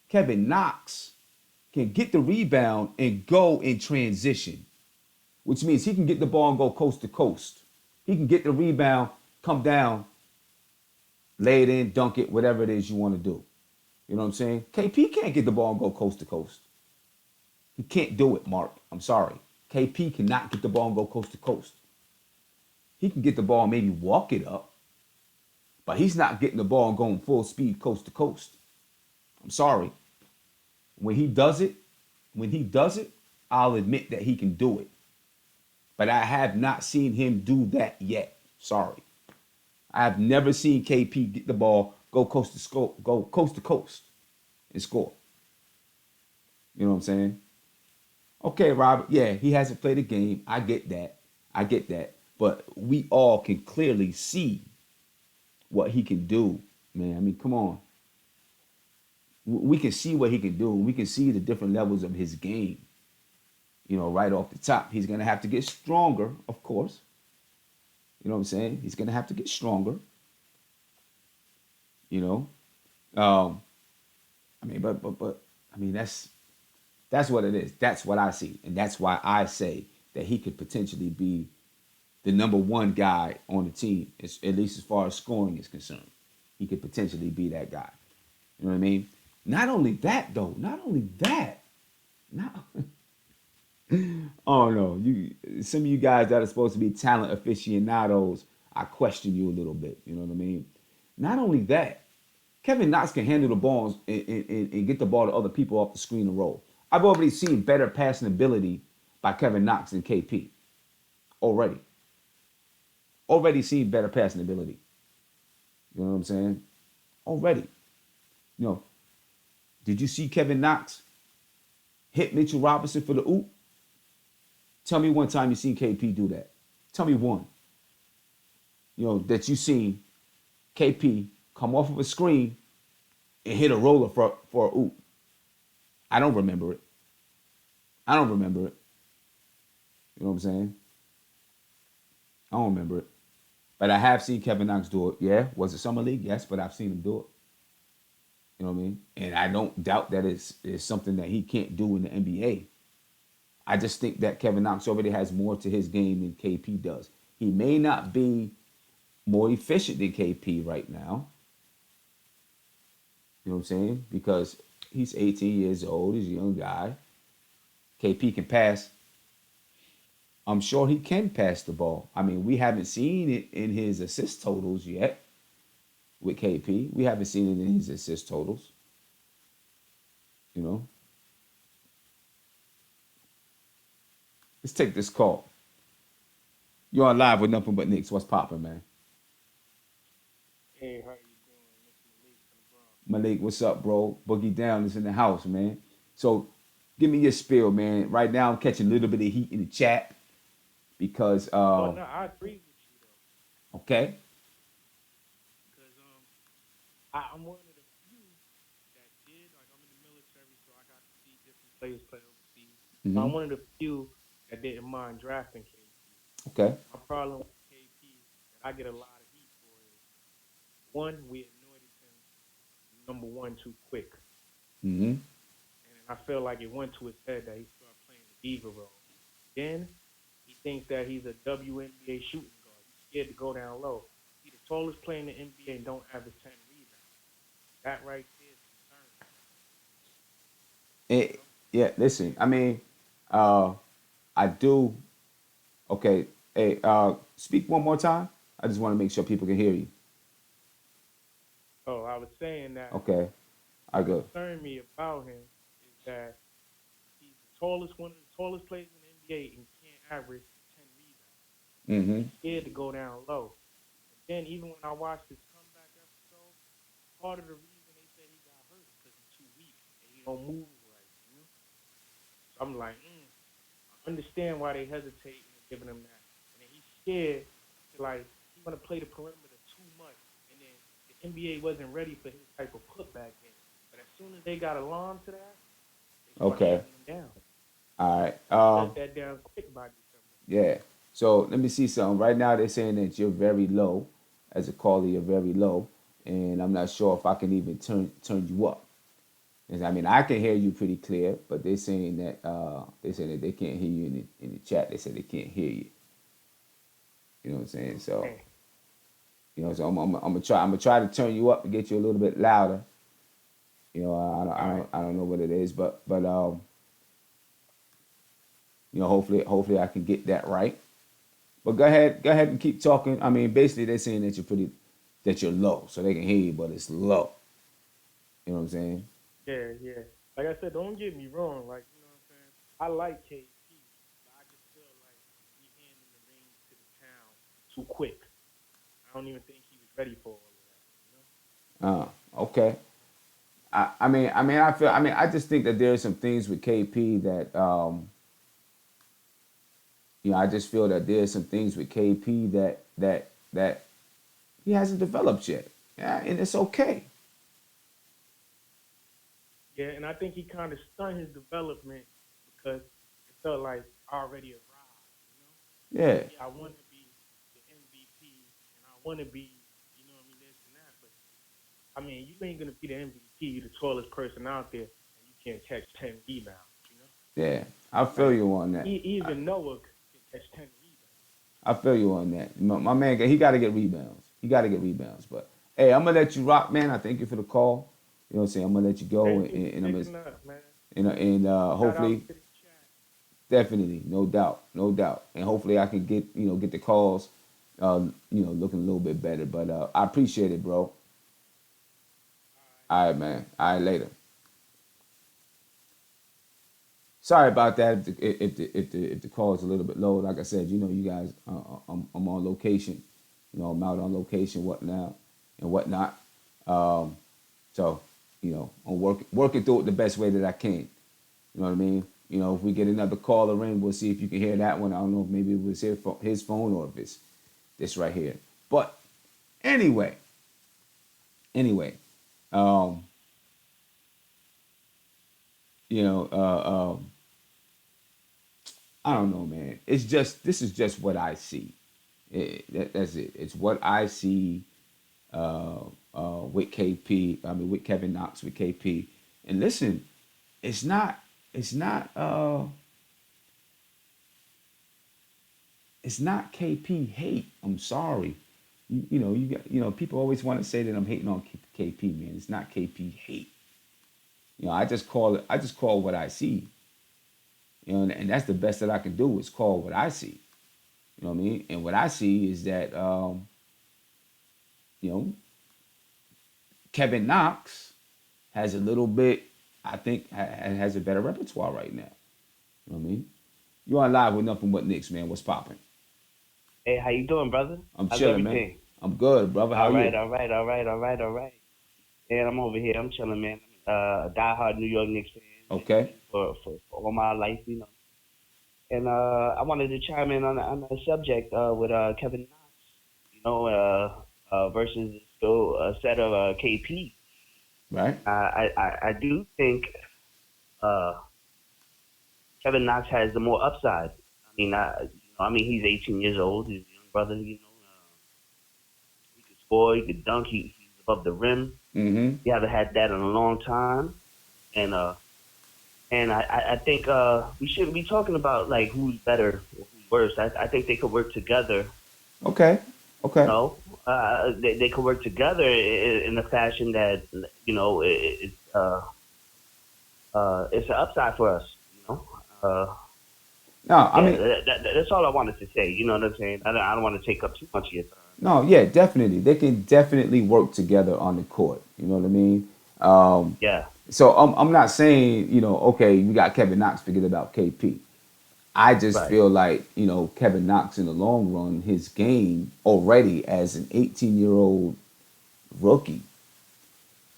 Kevin Knox can get the rebound and go in transition, which means he can get the ball and go coast to coast. He can get the rebound, come down, lay it in, dunk it, whatever it is you want to do. You know what I'm saying? KP can't get the ball and go coast to coast. He can't do it, Mark. I'm sorry. KP cannot get the ball and go coast to coast. He can get the ball and maybe walk it up, but he's not getting the ball and going full speed coast to coast. I'm sorry. When he does it, when he does it, I'll admit that he can do it. But I have not seen him do that yet. Sorry. I have never seen KP get the ball, go coast to coast and score. You know what I'm saying? Okay, Robert. Yeah, he hasn't played a game. I get that. I get that. But we all can clearly see what he can do, man. I mean, come on. We can see what he can do. We can see the different levels of his game. You know, right off the top, he's gonna have to get stronger, of course. You know what I'm saying? He's gonna have to get stronger. You know, um, I mean, but I mean that's what it is. That's what I see, and that's why I say that he could potentially be the number one guy on the team, at least as far as scoring is concerned. He could potentially be that guy. You know what I mean? Not only that, though. Not only that. Not. Oh no, you. Some of you guys that are supposed to be talent aficionados, I question you a little bit. You know what I mean? Not only that, Kevin Knox can handle the balls and get the ball to other people off the screen and roll. I've already seen better passing ability by Kevin Knox than KP. Already. Already seen better passing ability. You know what I'm saying? Already. You know, did you see Kevin Knox hit Mitchell Robinson for the oop? Tell me one time you seen KP do that. Tell me one. You know, that you seen KP come off of a screen and hit a roller for a oop. I don't remember it. I don't remember it. You know what I'm saying? I don't remember it. But I have seen Kevin Knox do it. Yeah. Was it Summer League? Yes, but I've seen him do it. You know what I mean? And I don't doubt that it's something that he can't do in the NBA. I just think that Kevin Knox already has more to his game than KP does. He may not be more efficient than KP right now. You know what I'm saying? Because he's 18 years old. He's a young guy. KP can pass. I'm sure he can pass the ball. I mean, we haven't seen it in his assist totals yet with KP. We haven't seen it in his assist totals. You know, let's take this call. You're on live with nothing but Knicks. What's popping, man? Hey, how you doing? This Malik from the Bronx. Malik, what's up, bro? Boogie Down is in the house, man. So give me your spiel, man. Right now, I'm catching a little bit of heat in the chat because, Oh no, I agree with you though, okay. because I'm one of the few that did like I'm in the military, so I got to see different players play overseas. So Mm-hmm. I'm one of the few that didn't mind drafting KP. Okay. My problem with KP that I get a lot of heat for is one, we anointed him number one too quick, Mm-hmm. and I feel like it went to his head that he started playing the diva role. Then he thinks that he's a WNBA shooting guard. He's scared to go down low. He's the tallest player in the NBA and don't average 10 rebounds. That right there is concerning. You It, know? yeah, listen, I mean, uh, I do. Okay. Hey, speak one more time. I just want to make sure people can hear you. So I was saying that Okay. I what go. concerned me about him is that he's the tallest, one of the tallest players in the NBA and can't average 10 rebounds. Mm-hmm. He's scared to go down low. And then even when I watched his comeback episode, part of the reason he don't move right. So I'm like, I understand why they hesitating and giving him that. And then he's scared to like he want to play the perimeter too much, and then the NBA wasn't ready for his type of putback game. But as soon as they got along to that, they start Okay. shutting him down. All right. He shut that down quick by December. Yeah. So let me see something. Right now they're saying that you're very low. As a caller, you're very low, and I'm not sure if I can even turn you up. 'Cause, I mean, I can hear you pretty clear, but they're saying that they can't hear you in the chat. They said they can't hear you. You know what I'm saying? So Dang. I'm gonna try to turn you up and get you a little bit louder. All right. I don't know what it is, but hopefully I can get that right. But go ahead and keep talking. I mean, basically they're saying that you're low, so they can hear you, but it's low. You know what I'm saying? Yeah, yeah. Like I said, don't get me wrong. Like, you know what I'm saying? I like KP, but I just feel like he handing the reins to the town too quick. I don't even think he was ready for all of that. Okay. I just think that there are some things with KP that I just feel that there's some things with KP that he hasn't developed yet. Yeah, and it's okay. Yeah, and I think he kind of stunned his development because it felt like already arrived. Yeah. Yeah, I want to be the MVP and I want to be, this and that. But I mean, you ain't gonna be the MVP, you the tallest person out there, and you can't catch 10 rebounds. Yeah. I feel Like you on that. even Noah can catch 10 rebounds. I feel you on that. My man, he got to get rebounds. He got to get rebounds. But hey, I'm gonna let you rock, man. I thank you for the call. You know what I'm saying? I'm gonna let you go, Thank you for and I'm gonna, picking up, man. Shout out hopefully, to the chat. definitely, no doubt, no doubt, and hopefully I can get the calls, looking a little bit better. But I appreciate it, bro. All right, man. All right, later. Sorry about that. If the call is a little bit low, like I said, you guys, I'm on location. I'm out on location, whatnot and whatnot. Um, so, I'm working through it the best way that I can. You know what I mean? If we get another caller in, we'll see if you can hear that one. I don't know if maybe it was his phone or if it's this right here. But anyway, anyway, um, you know, I don't know, man. This is just what I see. That's it. It's what I see with KP. I mean, with Kevin Knox, with KP. And listen, it's not, it's not, uh, it's not KP hate. I'm sorry. People always want to say that I'm hating on KP, man. It's not KP hate. I just call it. I just call what I see. And that's the best that I can do is call what I see. You know what I mean? And what I see is that, you know, Kevin Knox has a little bit, I think, has a better repertoire right now. You know what I mean? You on live with nothing but Knicks, man. What's popping? Hey, how you doing, brother? I'm How's chilling, man. everything? I'm good, brother. How All are right, you? all right, all right, all right, all right. And I'm over here. I'm chilling, man. A diehard New York Knicks fan, Okay. for all my life. And I wanted to chime in on the subject with Kevin Knox, versus still a set of KP. Right. I do think uh, Kevin Knox has the more upside. He's 18 years old. He's a young brother. He could score. He could dunk. He's above the rim. Mm-hmm. We haven't had that in a long time, and I think we shouldn't be talking about like who's better or who's worse. I think they could work together. Okay. You Okay. know, they could work together in a fashion that it's an upside for us. No, I Yeah, mean, that's all I wanted to say. You know what I'm saying? I don't want to take up too much of your time. no, yeah, definitely. They can definitely work together on the court. You know what I mean? Yeah, So I'm not saying, okay, we got Kevin Knox, forget about KP. I just right, feel like, Kevin Knox in the long run, his game already as an 18-year-old rookie,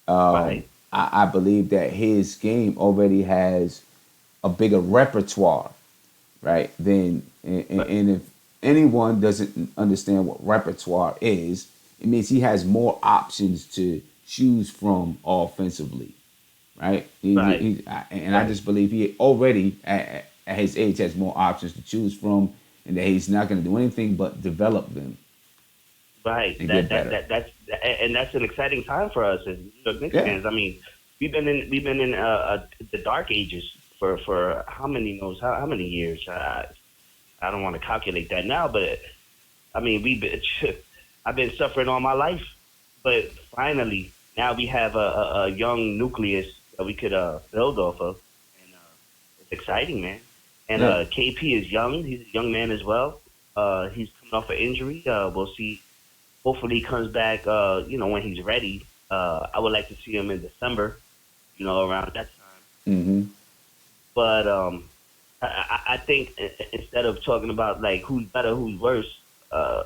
right. I believe that his game already has a bigger repertoire, right? But And if anyone doesn't understand what repertoire is, it means he has more options to choose from offensively, right? right, And I right, just believe he already at his age has more options to choose from, and that he's not going to do anything but develop them right. and get better. And that's an exciting time for us as New York Knicks Yeah, fans. I mean, we've been in the dark ages for how many knows how many years? I don't want to calculate that now, but I mean, I've been suffering all my life, but finally now we have a young nucleus that we could build off of, and it's exciting, man. And yeah. KP is young; he's a young man as well. He's coming off an injury. We'll see. Hopefully, he comes back. When he's ready. I would like to see him in December. Around that time. Hmm. But I think instead of talking about like who's better, who's worse, uh,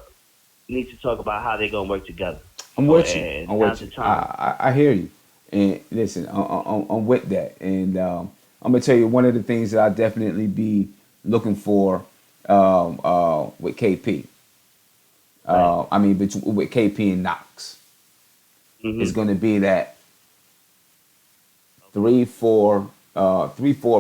we need to talk about how they're gonna work together. I'm with you. And I'm now's with the you. time. I hear you. And listen, I'm with that. And I'm gonna tell you one of the things that I definitely be looking for with KP. Right. I mean, with KP and Knox, is Mm-hmm. going to be that Okay. 3-4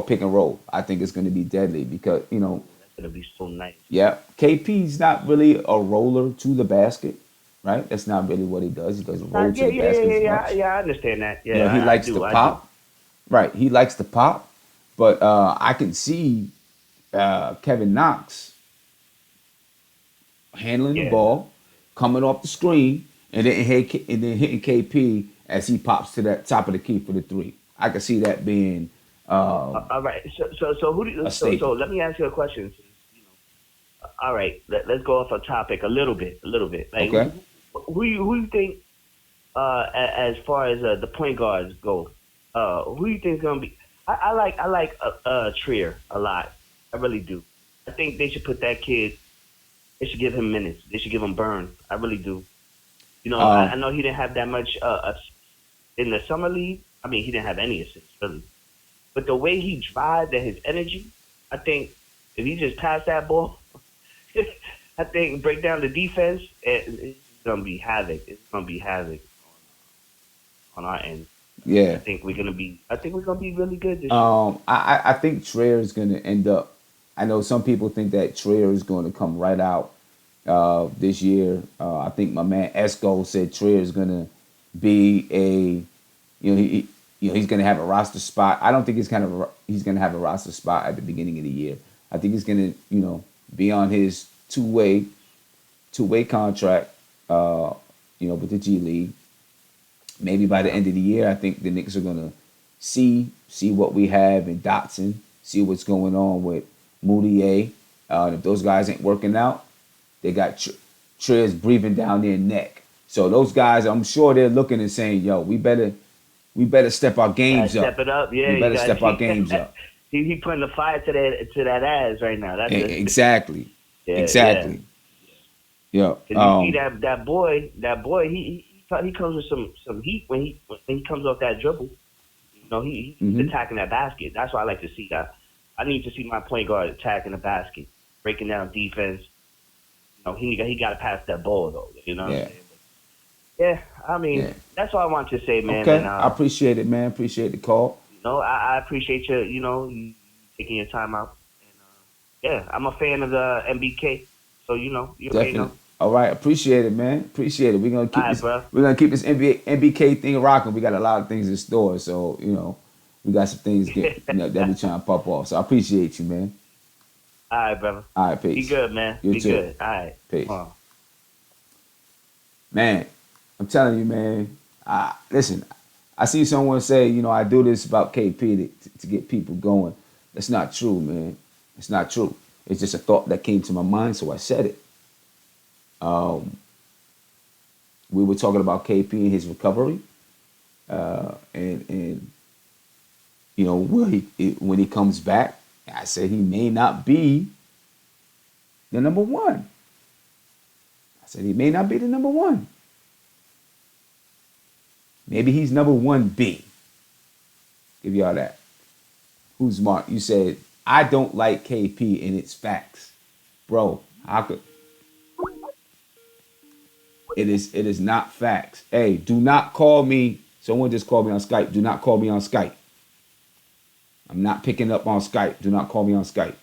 pick and roll. I think it's going to be deadly because Ooh, that's gonna be so nice. yeah, KP's not really a roller to the basket, right? That's not really what he does. He doesn't roll to Yeah, the yeah, yeah, basket yeah, as yeah. much. Yeah, I understand that. You know, Yeah, he I likes to do. I do. pop, right? He likes to pop, but I can see Kevin Knox handling the Yeah. ball, coming off the screen, and then hitting KP as he pops to that top of the key for the three. I can see that being All right. So who do a you, so staple. let me ask you a question. All right. Let's go off a topic a little bit. A little bit. Like Okay. who you think as far as the point guards go, who do you think is gonna be? I like Trier a lot. I really do. I think they should put that kid. They should give him minutes. They should give him burn. I really do. I Um, know he didn't have that much in the summer league. I mean, he didn't have any assists really, but the way he drives and his energy, I think if he just pass that ball, I think break down the defense, it's gonna be havoc. It's gonna be havoc on our end. yeah. I think we're gonna be really good this year. I think Trier is going to end up. I know some people think that Trier is going to come right out this year. I think my man Esco said Trier is going to be he's going to have a roster spot. I don't think he's going to have a roster spot at the beginning of the year. I think he's going to be on his two way contract. With the G League. Maybe by the Yeah. end of the year, I think the Knicks are gonna see what we have in Dotson, see what's going on with Moutier. And if those guys ain't working out, they got Trez breathing down their neck. So those guys, I'm sure they're looking and saying, "Yo, we better step our Gotta games step up. it up. We Yeah, you better got step our games up." he putting the fire to that ass right now. Exactly, Yeah, yeah. exactly. Yeah. Cause you see that boy, he comes with some heat when he comes off that dribble. He's Hmm. attacking that basket. That's why I like to see that. I need to see my point guard attacking the basket, breaking down defense. He got to pass that ball though. You know what I'm Yeah. saying? But yeah, I Yeah. mean that's all I want to say, man. And Okay. I appreciate it, man. Appreciate the call. I appreciate you. You taking your time out. And yeah, I'm a fan of the MBK. So you already Definitely. know. All right, appreciate it, man. Appreciate it. We're gonna All keep right, this. bro. We're gonna keep this NBK thing rocking. We got a lot of things in store, so we got some things that we trying to pop off. So I appreciate you, man. All right, brother. All right, Be peace. good, man. You Be too. good. All right. Peace, Uh. man. I'm telling you, man. Listen. I see someone say, I do this about KP to get people going. That's not true, man. It's not true. It's just a thought that came to my mind, so I said it. Um, we were talking about KP and his recovery, and when he comes back, I said he may not be the number one. I said he may not be the number one. Maybe he's number one B. Give y'all that. Who's Mark? You said I don't like KP and it's facts, bro. How could it is not facts. Hey, do not call me. Someone just called me on Skype. Do not call me on Skype. I'm not picking up on Skype. Do not call me on Skype.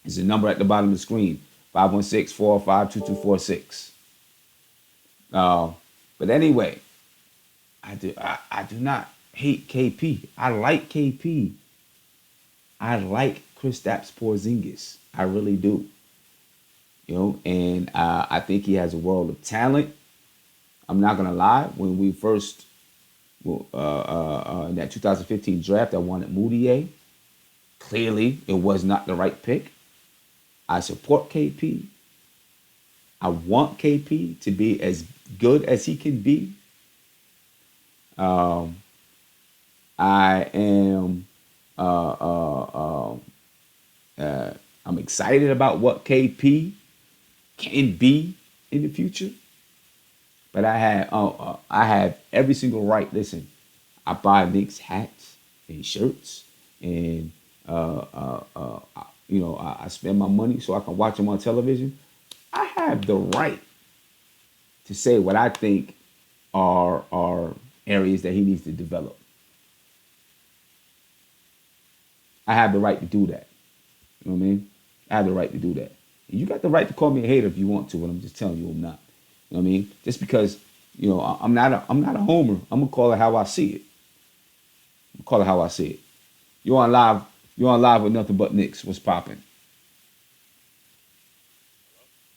It's a number at the bottom of the screen. 516-405-2246. Uh, but anyway, I do not hate KP. I like KP. I like Kristaps Porzingis. I really do. And I think he has a world of talent. I'm not gonna lie. When we first, in that 2015 draft, I wanted Moutier. Clearly, it was not the right pick. I support KP. I want KP to be as good as he can be. Um, I am. I'm excited about what KP can be in the future. But I have every single right. Listen, I buy Knicks hats and shirts, and I spend my money so I can watch them on television. I have the right to say what I think are areas that he needs to develop. I have the right to do that. You know what I mean? I have the right to do that. And you got the right to call me a hater if you want to, but I'm just telling you I'm not. You know what I mean? Just because I'm not a homer. I'm gonna call it how I see it. Call it how I see it. You on live? You on live with nothing but Knicks? What's popping?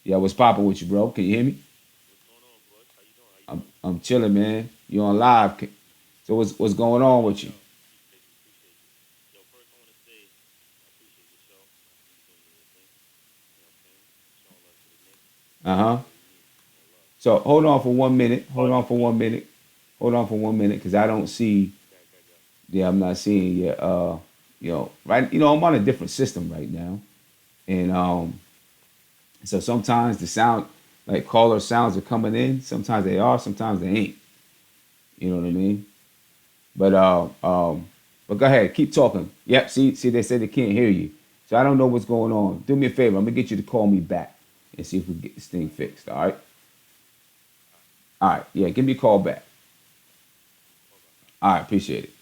Yeah, what's popping with you, bro? Can you hear me? I'm chilling, man. You on live? So what's going on with you? Uh huh. So hold on for 1 minute. Hold on for 1 minute. Hold on for 1 minute, because I don't see. Yeah, I'm not seeing yet. Right. I'm on a different system right now, and so sometimes the sound, like caller sounds, are coming in. Sometimes they are. Sometimes they ain't. You know what I mean? But but go ahead, keep talking. Yep. See, they said they can't hear you, so I don't know what's going on. Do me a favor. I'm gonna get you to call me back and see if we can get this thing fixed. All right. All right. Yeah. Give me a call back. All right. Appreciate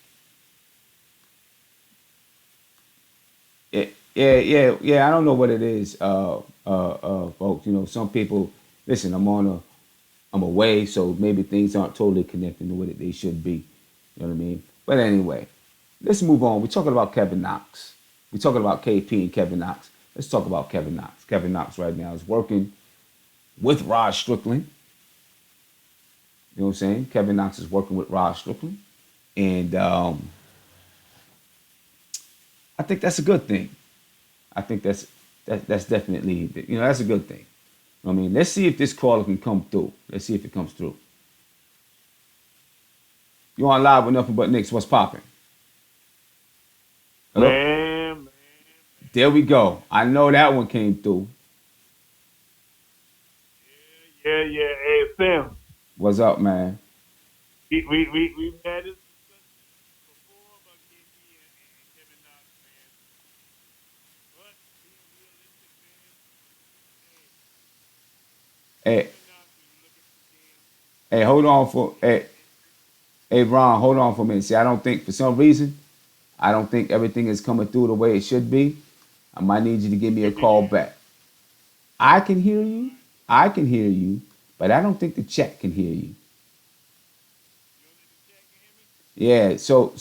it. Yeah. I don't know what it is, folks. Some people. Listen, I'm away, so maybe things aren't totally connecting the way that they should be. You know what I mean? But anyway, let's move on. We're talking about Kevin Knox. We're talking about KP and Kevin Knox. Let's talk about Kevin Knox. Kevin Knox right now is working with Rod Strickland. You know what I'm saying? Kevin Knox is working with Rod Strickland, and I think that's a good thing. I think that's definitely that's a good thing. I mean, let's see if this caller can come through. Let's see if it comes through. You on live with nothing but Knicks? What's popping? Hello. Man. There we go. I know that one came through. Yeah. Hey, Sam. What's up, man? We've had this discussion before about KP and Kevin Knox, man. But being realistic, man, hey, Hey, Kevin Knox, when you look at the team, hey, hold on for hey, Ron, hold on for a minute. See, I don't think for some reason, I don't think everything is coming through the way it should be. I might need you to give me a can you call hear me? back. I can hear you. I can hear you, but I don't think the chat can hear you. You don't think the chat can hear me? Yeah, so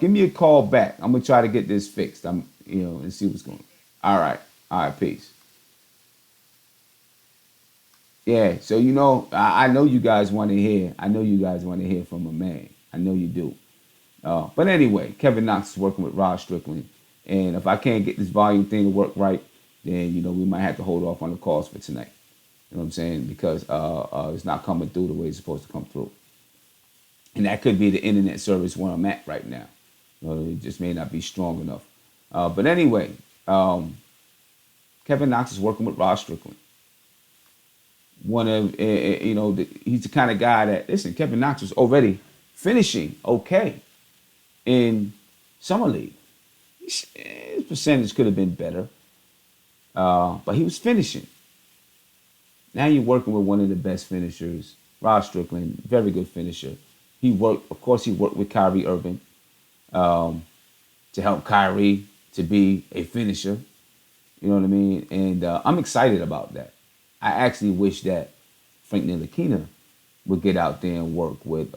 give me a call back. I'm gonna try to get this fixed. And see what's going on. All right, peace. Yeah, so I know you guys want to hear. I know you guys want to hear from a man. I know you do. But anyway, Kevin Knox is working with Rod Strickland, and if I can't get this volume thing to work right, then we might have to hold off on the calls for tonight. You know what I'm saying? Because it's not coming through the way it's supposed to come through, and that could be the internet service where I'm at right now. It just may not be strong enough. But anyway, Kevin Knox is working with Rod Strickland. One of he's the kind of guy that, listen, Kevin Knox was already finishing okay in summer league. His percentage could have been better, but he was finishing. Now you're working with one of the best finishers, Rod Strickland, very good finisher. Of course, he worked with Kyrie Irving um, to help Kyrie to be a finisher. You know what I mean? And I'm excited about that. I actually wish that Frank Ntilikina would get out there and work with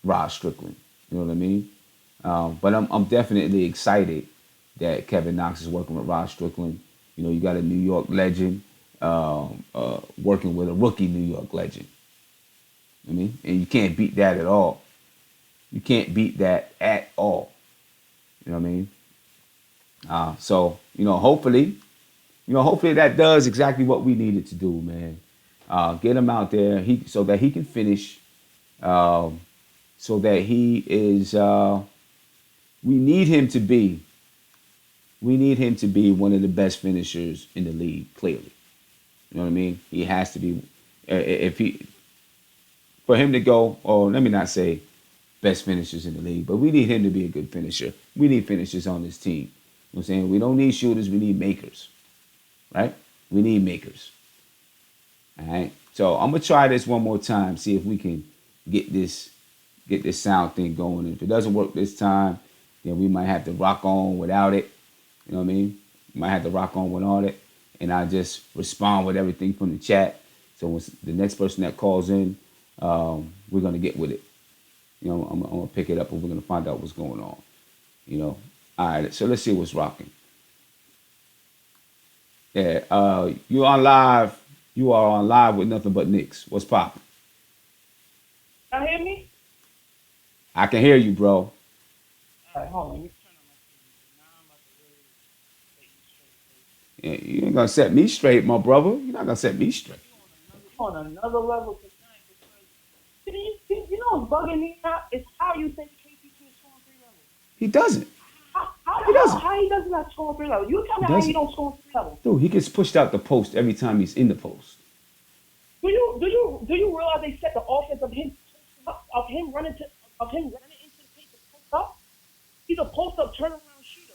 Rod Strickland. You know what I mean? But I'm definitely excited that Kevin Knox is working with Rod Strickland. You know, you got a New York legend working with a rookie New York legend. I mean, and you can't beat that at all. You can't beat that at all. You know what I mean? So hopefully that does exactly what we needed to do, man. Get him out there, so that he can finish, so that he is. We need him to be. We need him to be one of the best finishers in the league. Clearly, you know what I mean. He has to be. If he, for him to go, or let me not say best finishers in the league, but we need him to be a good finisher. We need finishers on this team. You know what I'm saying? We don't need shooters. We need makers, right? We need makers. All right. So I'm gonna try this one more time. See if we can get this sound thing going. And if it doesn't work this time, then we might have to rock on without it. You know what I mean? We might have to rock on without it, and I just respond with everything from the chat. So when the next person that calls in, we're gonna get with it. You know, I'm gonna pick it up and we're gonna find out what's going on. You know. All right. So let's see what's rocking. Yeah. You on live? You are on live with nothing but Knicks. What's popping? Y'all hear me? I can hear you, bro. All right, hold on. Let me turn on my TV. Now I'm about to really set you straight. Yeah, you ain't gonna set me straight, my brother. You're not gonna set me straight. You on another level tonight because you know what's bugging me out is how you think KP can't score on 3 levels. He doesn't. He doesn't. How he doesn't not score on 3 levels? You tell me how he don't score on 3 levels. Dude, he gets pushed out the post every time he's in the post. Do you realize they set the offense of him running into the paint to post up? He's a post up turnaround shooter.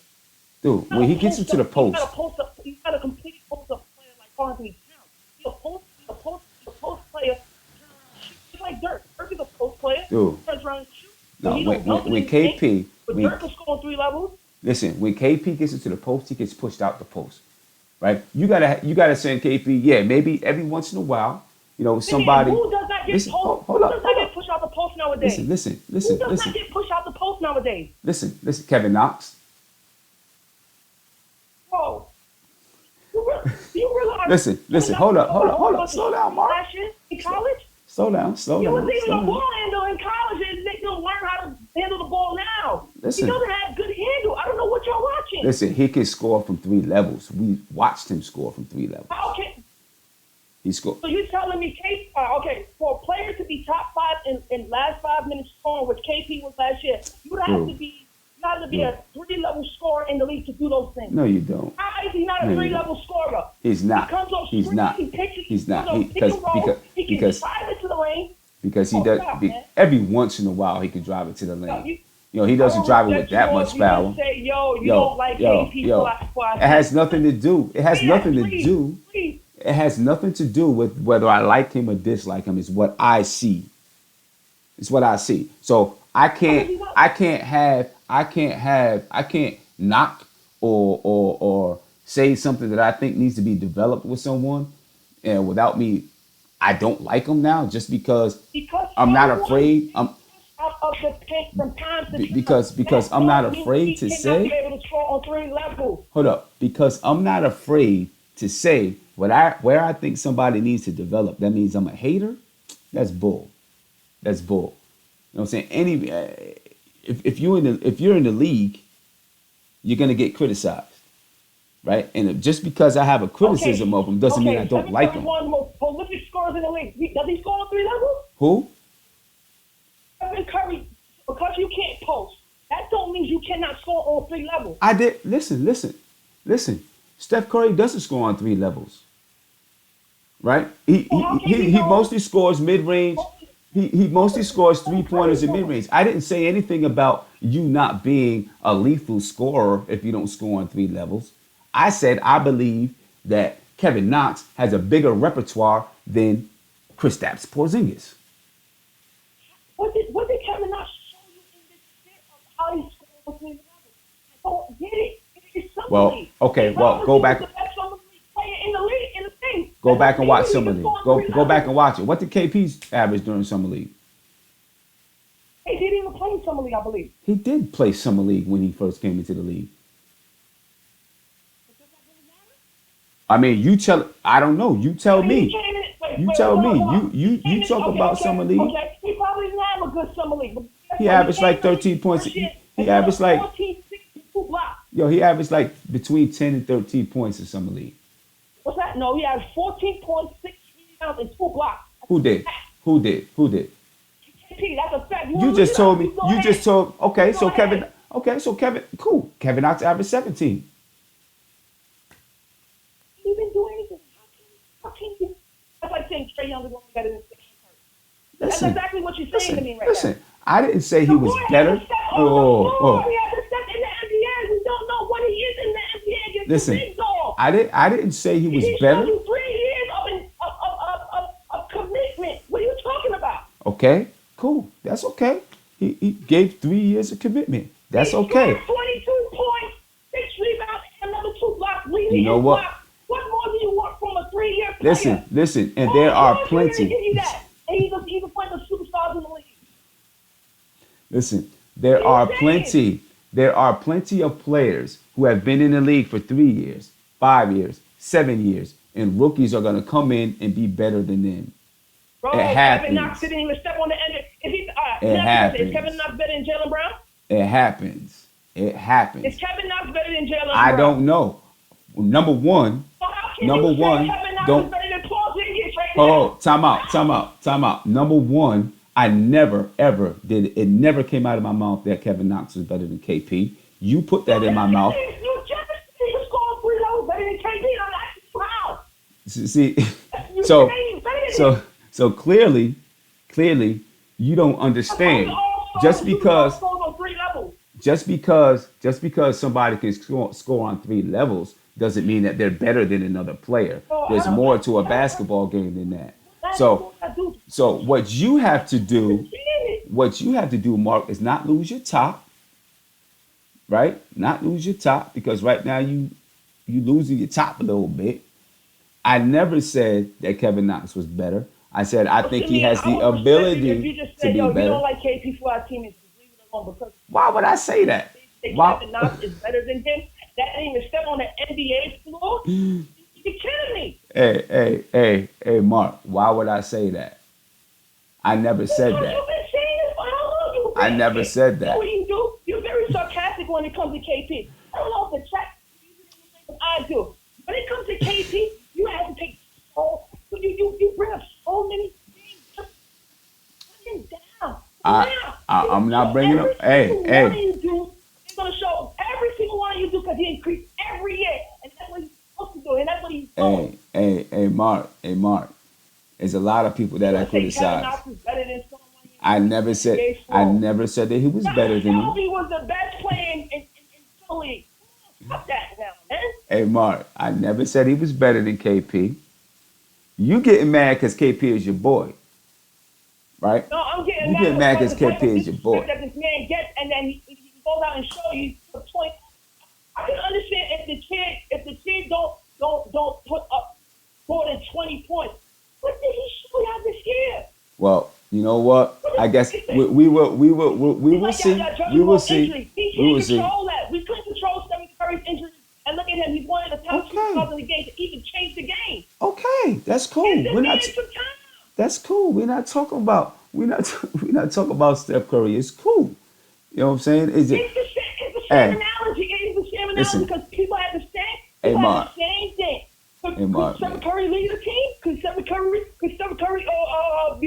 Dude, when he gets into the post, He's not a complete post up player like Anthony Towns. He's a post player, turnaround shooter. He's like Dirk. Dirk is a post player. Dude. Turns around and shoots. No, when KP, but Dirk will score on 3 levels. Listen, when KP gets into the post, he gets pushed out the post, right? You gotta send KP. Yeah, maybe every once in a while, you know, somebody. Who does not get get pushed out the post nowadays? Listen. Who does not get pushed out the post nowadays? Listen, Kevin Knox. Bro, do you realize? Listen. Hold up. Slow down, Mark. Last year in college. Slow down. He was even a ball handler in college, and they don't learn how to handle the ball now. Listen. He doesn't have good handle. I don't know what you're watching. Listen, he can score from 3 levels. We watched him score from 3 levels. Okay. He scored. So you're telling me, okay, for a player to be top 5 in last 5 minutes scoring, which KP was last year, you would have to be a 3-level scorer in the league to do those things. No, you don't. How is he not a 3-level scorer? He's not. He comes on He's screen, not. He picks it, He's not. He can drive it to the lane. Because he does. Every once in a while, he can drive it to the lane. You know, he doesn't drive it with that much power. Say, you don't like KP. It has nothing to do. It has nothing to do. It has nothing to do with whether I like him or dislike him. It's what I see. It's what I see. So I can't knock or say something that I think needs to be developed with someone, and without me, I don't like him now just because I'm not afraid. Because I'm not afraid to say. Hold up, because I'm not afraid to say where I think somebody needs to develop. That means I'm a hater. That's bull. That's bull. You know what I'm saying? If you're in the league, you're gonna get criticized, right? And just because I have a criticism of him doesn't mean I don't like him. One of the most prolific scorers in the league. Does he score on 3 levels? Who? Stephen Curry. Because you can't post, that don't mean you cannot score on 3 levels. I did. Listen. Steph Curry doesn't score on 3 levels, right? He mostly scores mid range. He mostly scores 3-pointers in mid range. I didn't say anything about you not being a lethal scorer if you don't score on 3 levels. I said I believe that Kevin Knox has a bigger repertoire than Kristaps Porzingis. What did Kevin Knox show you in this bit of how he scored between levels? I don't get it. It's summer Well, league. okay, well, go back. The best summer league player in the league in the thing. Go back and watch Summer He was League. scoring Go back 3 and watch it. What did KP's average during Summer League? He didn't even play in summer league, I believe. He did play Summer League when he first came into the league. But does that really matter? I mean, you tell. I don't know. You tell I mean, he me. came in. You tell hold me. on. You talk about Summer League. Okay, he probably didn't have a good summer league. But He averaged like 13 points. He averaged like 14, 62 blocks. he averaged like between 10 and 13 points in Summer League. What's that? No, he had 14.6 rebounds and 2 blocks. Who did? Who did? KP, that's a fact. You just told me. Go You ahead. just told. Okay, Go so ahead. Kevin. Okay, so Kevin. Cool. Kevin Knox averaged 17. He didn't do anything. How can you? That's like saying Trey Young is only better than Stephen Curry. That's Listen. exactly what you're saying to me right Listen. now. I didn't say he was Boy, better. He had Oh. to step in the NBA. We don't know what he is in the NBA against Listen. the big dog. I didn't say he was He showed better. you 3 years of commitment. What are you talking about? Okay, cool. That's okay. He gave 3 years of commitment. That's He okay. scored 22 points, 6 rebounds, and another 2 blocks. Leading You know his what? blocks. What more do you want from a 3-year player? Listen, and there are Give you plenty. that. And he's one of the superstars in the league. Listen, there What are are you saying? there are plenty of players who have been in the league for 3 years, 5 years, 7 years, and rookies are gonna come in and be better than them. Bro, It Kevin happens. Knox didn't even step on the end. Is he? It happens. Is Kevin Knox better than Jaylen Brown? It happens. It happens. Is Kevin Knox better than Jaylen Brown? I don't know. Number one, So how can number you say one, Kevin Knox don't- is better than Porzingis right now? oh, time out. Number one, I never ever did. It never came out of my mouth that Kevin Knox was better than KP. You put that in my mouth. You just said he was scoring 3 levels better than KP. I'm asking you how. See, You so saying he's better than him. so clearly, you don't understand. Just because on 3 levels. just because somebody can score on 3 levels doesn't mean that they're better than another player. There's more to a basketball game than that. So what you have to do, Mark, is not lose your top, right? Not lose your top, because right now you losing your top a little bit. I never said that Kevin Knox was better. I said I think he has the ability if you just to said, be yo, you better. don't like KP for our team, just leave it alone because Why would I say that? they say Why? Kevin Knox is better than him. That ain't even step on the NBA floor. You're kidding me. Hey, Mark. Why would I say that? I never said Because that. you've been saying this for how long? You've I been never saying said it. that. You know what you do? You're very sarcastic when it comes to KP. I don't know if the chat I do. When it comes to KP, you have to take you bring up so many things. Just put him down. I'm not bringing up. Every single Hey. one of you do, it's gonna show every single one of you do because he increased every year, and that's what he's supposed to do, and that's what he's doing. Hey, Mark. There's a lot of people that I Kevin criticize. Knox is better than someone. I never said that he was better than him. Kobe was the best player in the league. Stop that now, man. Hey, Mark, I never said he was better than KP. You getting mad because KP is your boy, right? No, I'm getting You get mad 'cause because KP is your boy. That this man gets, and then he goes out and show you the point. I can understand if the kid don't put up more than 20 points. What did he show y'all this year? Well, you know what? I guess we will see. We will see. He We will can't see. control that. We couldn't control Stephen Curry's injury. And look at him. He's one of the top Okay. superstars in the game to even change the game. Okay, that's cool. And this We're man not. took time. That's cool. We're not talking about. We're not talking about Steph Curry. It's cool. You know what I'm saying? Is it? It's the same Hey. analogy. It's the same Listen. analogy because people had the same. Hey, People Marc. had the same thing. Hey, Marc, Could Stephen man. Curry lead a team? Could Stephen Curry be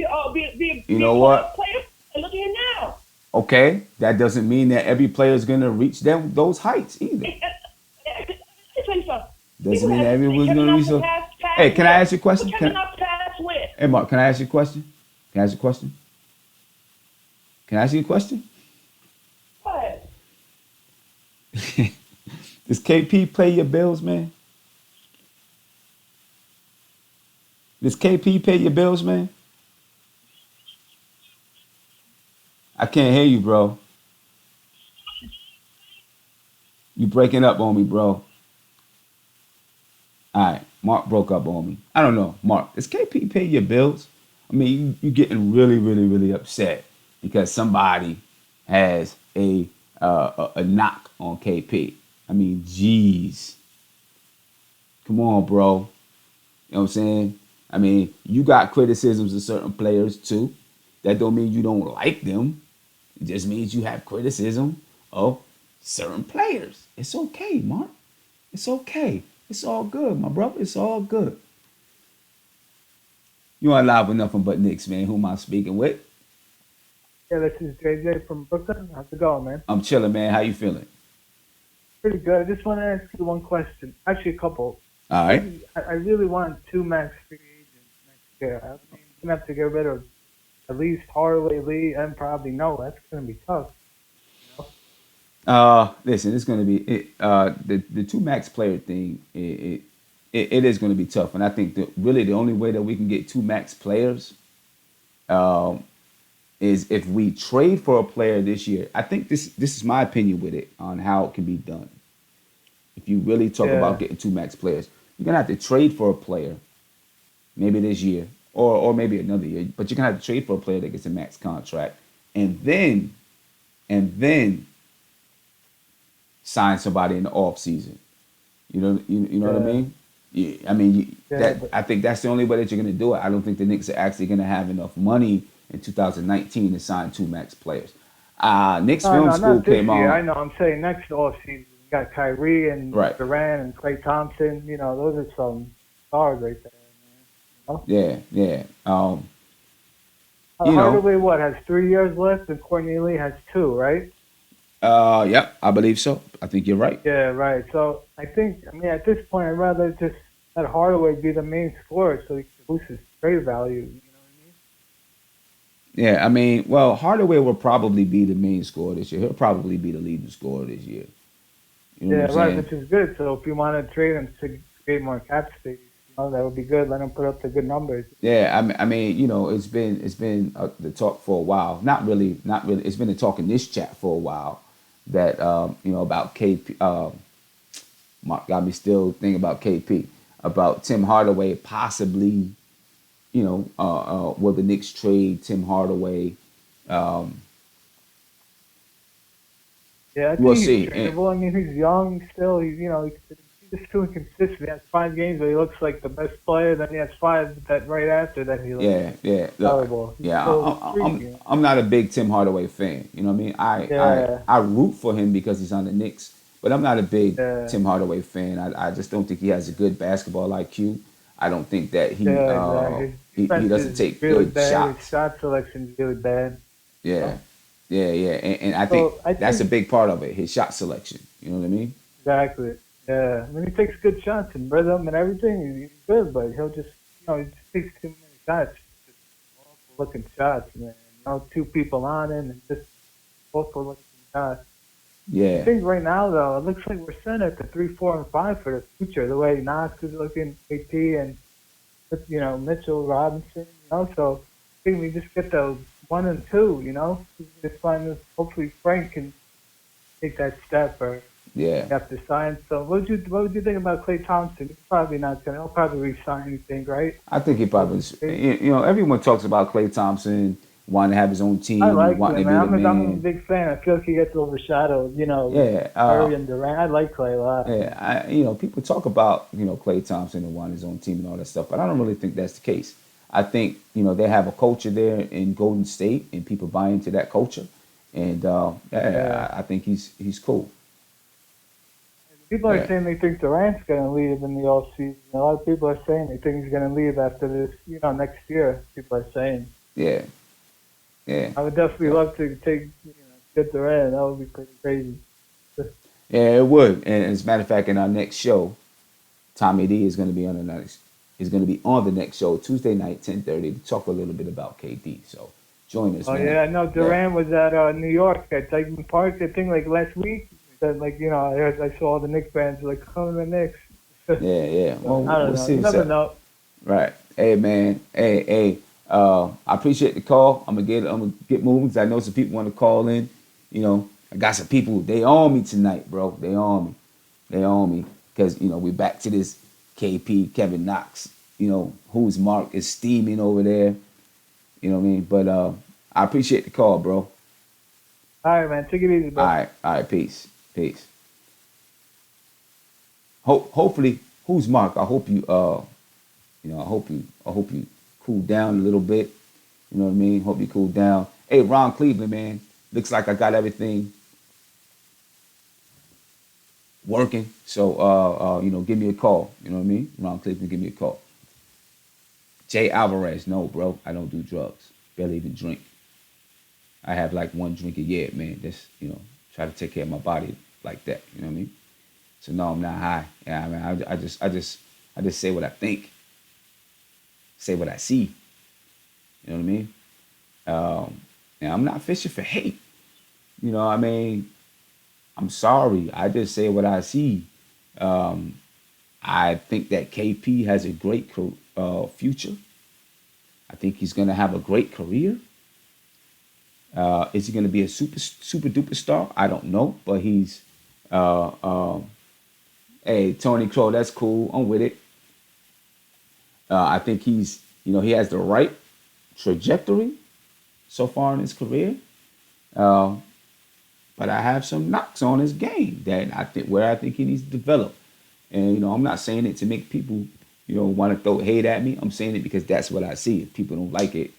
You a know what? player? And look at him now. Okay, that doesn't mean that every player is going to reach those heights either. Let me tell you something. Doesn't mean People that everyone's Kevin going to Knox reach those. pass Hey, can I ask you a question? Kevin Knox pass where? Hey, Mark, can I ask you a question? Can I ask you a question? Can I ask you a question? But Does KP pay your bills, man? Does KP pay your bills, man? I can't hear you, bro. You breaking up on me, bro. All right, Mark broke up on me. I don't know, Mark. Does KP pay your bills? I mean, you getting really, really, really upset because somebody has a knock on KP. I mean, jeez, come on, bro. You know what I'm saying? I mean, you got criticisms of certain players too. That don't mean you don't like them. It just means you have criticism of certain players. It's okay, Mark. It's okay. It's all good, my brother. It's all good. You ain't live with nothing but Knicks, man. Who am I speaking with? Yeah, this is JJ from Brooklyn. How's it going, man? I'm chilling, man. How you feeling? Pretty good. I just want to ask you one question. Actually, a couple. All right. I really want two max free agents next year. I mean, you're gonna have to get rid of at least Hardaway, Lee, and probably Noah. That's gonna be tough. Listen, it's gonna be the two max player thing. It is gonna be tough, and I think that really the only way that we can get two max players, um, is if we trade for a player this year. I think this is my opinion with it on how it can be done. If you really talk about Yeah. getting two max players, you're gonna have to trade for a player, maybe this year or maybe another year, but you're gonna have to trade for a player that gets a max contract, and then sign somebody in the off season. You know what I Yeah. mean? I mean Yeah. that But I think that's the only way that you're gonna do it. I don't think the Knicks are actually gonna have enough money in 2019 to sign two max players. Knicks no, Film no, School not this came year. on. I know. I'm saying next off season. You got Kyrie and Right. Durant and Klay Thompson. You know, those are some stars right there. You know? Yeah, yeah. You know, Hardaway, what, has 3 years left, and Courtney Lee has two, right? yeah, I believe so. I think you're right. Yeah, right. So I think, I mean, at this point, I'd rather just let Hardaway be the main scorer so he can boost his trade value. You know Yeah, I mean, well, Hardaway will probably be the main scorer this year. He'll probably be the leading scorer this year. You know what I mean? what I'm Yeah, right, saying? which is good. So if you want to trade him to create more cap space, that would be good. Let him put up the good numbers. Yeah, I mean, it's been the talk for a while. Not really. It's been the talk in this chat for a while that about KP. Mark got me still thinking about KP, about Tim Hardaway possibly. Will the Knicks trade Tim Hardaway? Um, Yeah, I we'll think he's see. tradable. I mean, he's young still. He's just too inconsistent. He has 5 games where he looks like the best player, then he has five that right after that he looks Yeah, yeah. Look, terrible. He's yeah. so I'm not a big Tim Hardaway fan. You know what I mean? Yeah, I root for him because he's on the Knicks, but I'm not a big yeah, Tim Hardaway fan. I just don't think he has a good basketball IQ. I don't think that yeah, exactly. His he defense doesn't is take really good bad. His shots. shot selection is really bad. Yeah, Oh, yeah. And I think so I that's a think big part of it. His shot selection. You know what I mean? exactly. Yeah, I mean, he takes good shots and rhythm and everything. He's good, but he'll just, he just takes too many shots, just awful looking shots, man. Two people on him and just awful looking shots. I Yeah, think right now, though, it looks like we're set at the 3, 4, and 5 for the future. The way Knox is looking, AP, and Mitchell, Robinson. So I think we just get the 1 and 2. We just find this. Hopefully, Frank can take that step or yeah. have to sign. So what would you think about Klay Thompson? He's probably not gonna. He'll probably resign. You think, right? I think he probably. Everyone talks about Klay Thompson wanting to have his own I team and like wanting him, to be man. the I'm a man. big fan. I feel like he gets overshadowed. With Yeah, Curry and Durant. I like Klay a lot. yeah. People talk about Klay Thompson and wanting his own team and all that stuff, but I don't really think that's the case. I think they have a culture there in Golden State, and people buy into that culture, and Yeah. I think he's cool. People are Yeah, saying they think Durant's going to leave in the offseason. A lot of people are saying they think he's going to leave after this, next year. People are saying. yeah, yeah, I would definitely love to get Durant. That would be pretty crazy. yeah. It would. And as a matter of fact, in our next show, Tommy D is going to be on the next show Tuesday night 10:30 to talk a little bit about KD. So join us, Oh man. yeah, I know Yeah, Durant was at New York at Dykeman Park. I think like last week. That like I saw all the Knicks fans like coming to the Knicks. yeah, yeah. So, Well, I don't we'll know. see You what's never up. know. Right. Hey, man. Hey, hey. I appreciate the call. I'm gonna get moving because I know some people want to call in. You know, I got some people. They on me tonight, bro. They on me. They on me because we back to this KP Kevin Knox. Who's Marc is steaming over there. You know what I mean? But I appreciate the call, bro. All right, man. Take it easy, All bro. right, all right, peace, peace. Hopefully, who's Marc? I hope you I hope you cool down a little bit. You know what I mean? Hope you cool down. Hey, Ron Cleveland, man. Looks like I got everything working. So give me a call. You know what I mean? Ron Cleveland, give me a call. Jay Alvarez, no, bro. I don't do drugs. Barely even drink. I have like one drink a year, man. Just, try to take care of my body like that. You know what I mean? So no, I'm not high. Yeah, I mean, I just say what I think, say what I see. You know what I mean? Um, and I'm not fishing for hate. You know, what I mean, I'm sorry. I just say what I see. Um, I think that KP has a great future. I think he's going to have a great career. Is he going to be a super duper star? I don't know, but he's. Uh, um, hey, Tony Crow, that's cool. I'm with it. I think he has the right trajectory so far in his career. Uh, but I have some knocks on his game that I think he needs to develop. And I'm not saying it to make people, want to throw hate at me. I'm saying it because that's what I see. If people don't like it,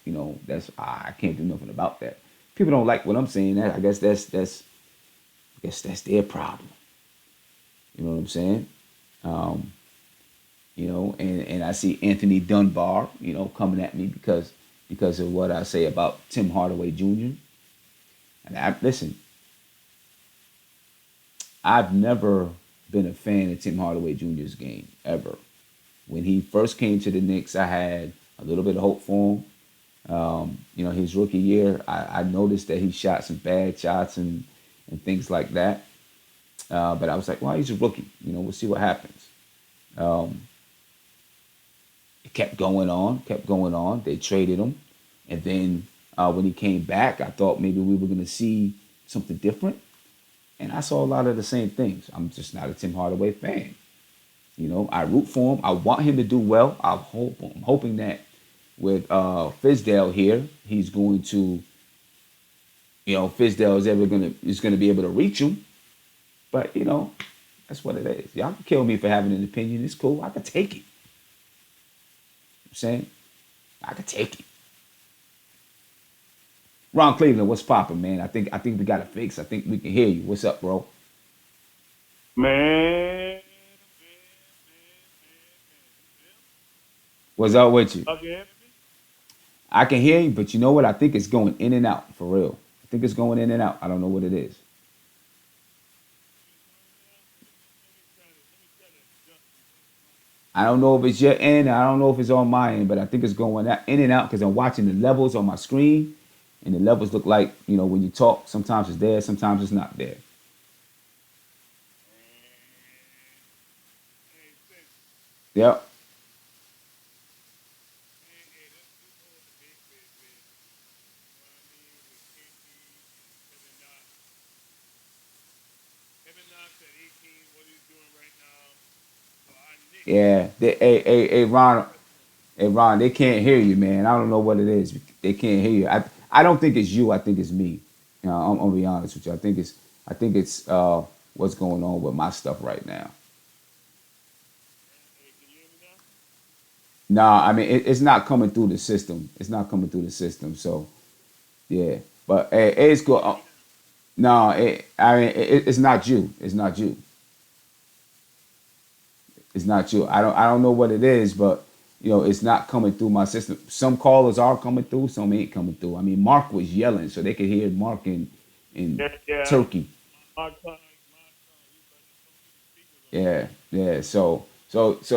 that's I can't do nothing about that. People don't like what I'm saying. I guess that's their problem. You know what I'm saying? Um, and I see Anthony Dunbar, coming at me because of what I say about Tim Hardaway Jr. And listen, I've never been a fan of Tim Hardaway Jr.'s game ever. When he first came to the Knicks, I had a little bit of hope for him. His rookie year, I noticed that he shot some bad shots and things like that. But I was like, well, he's a rookie. We'll see what happens. Um, it kept going on, kept going on. They traded him. And then when he came back, I thought maybe we were going to see something different. And I saw a lot of the same things. I'm just not a Tim Hardaway fan. I root for him. I want him to do well. I'm hoping that with Fizdale here, he's going to, Fizdale is gonna be able to reach him. But that's what it is. Y'all can kill me for having an opinion. It's cool. I can take it. I'm saying I can take it. Ron Cleveland, what's popping, man? I think we got a fix. I think we can hear you. What's up, bro? Man, What's up with you? again. I can hear you, but you know what? I think it's going in and out for real. I think it's going in and out. I don't know what it is. I don't know if it's your end. I don't know if it's on my end, but I think it's going in and out because I'm watching the levels on my screen, and the levels look like when you talk. Sometimes it's there, sometimes it's not there. Yep. Yeah. Hey, Ron, they can't hear you, man. I don't know what it is. They can't hear you. I don't think it's you. I think it's me. I'm gonna be honest with you. I think it's what's going on with my stuff right now. Nah, I mean it's not coming through the system. It's not coming through the system. So yeah, but hey, it's cool. No, it's not you. It's not you. It's not you. I don't know what it is, but it's not coming through my system. Some callers are coming through, some ain't coming through. I mean, Mark was yelling, so they could hear Mark in Yeah. Turkey. Yeah, yeah. So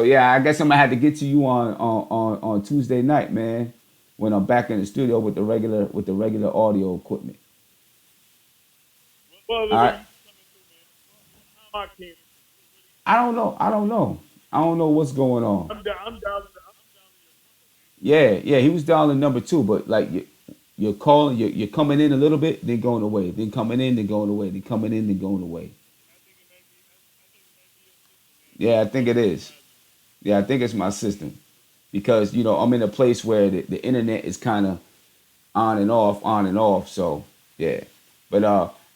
yeah, I guess I'm gonna have to get to you on Tuesday night, man. when I'm back in the studio with the regular audio equipment. Well, All when right. you coming through, man, how I came, I don't know. I don't know. I don't know what's going on. I'm down. I'm down in your number, man. Yeah, yeah, he was dialing number two, but like you're calling, you're coming in a little bit, then going away, then coming in, then going away, then coming in, then going away. I think it might be. I think it might be your system, man. Yeah, I It's think it is. overcharging. Yeah, I think it's my system because I'm in a place where the internet is kind of on and off, on and off. So yeah, but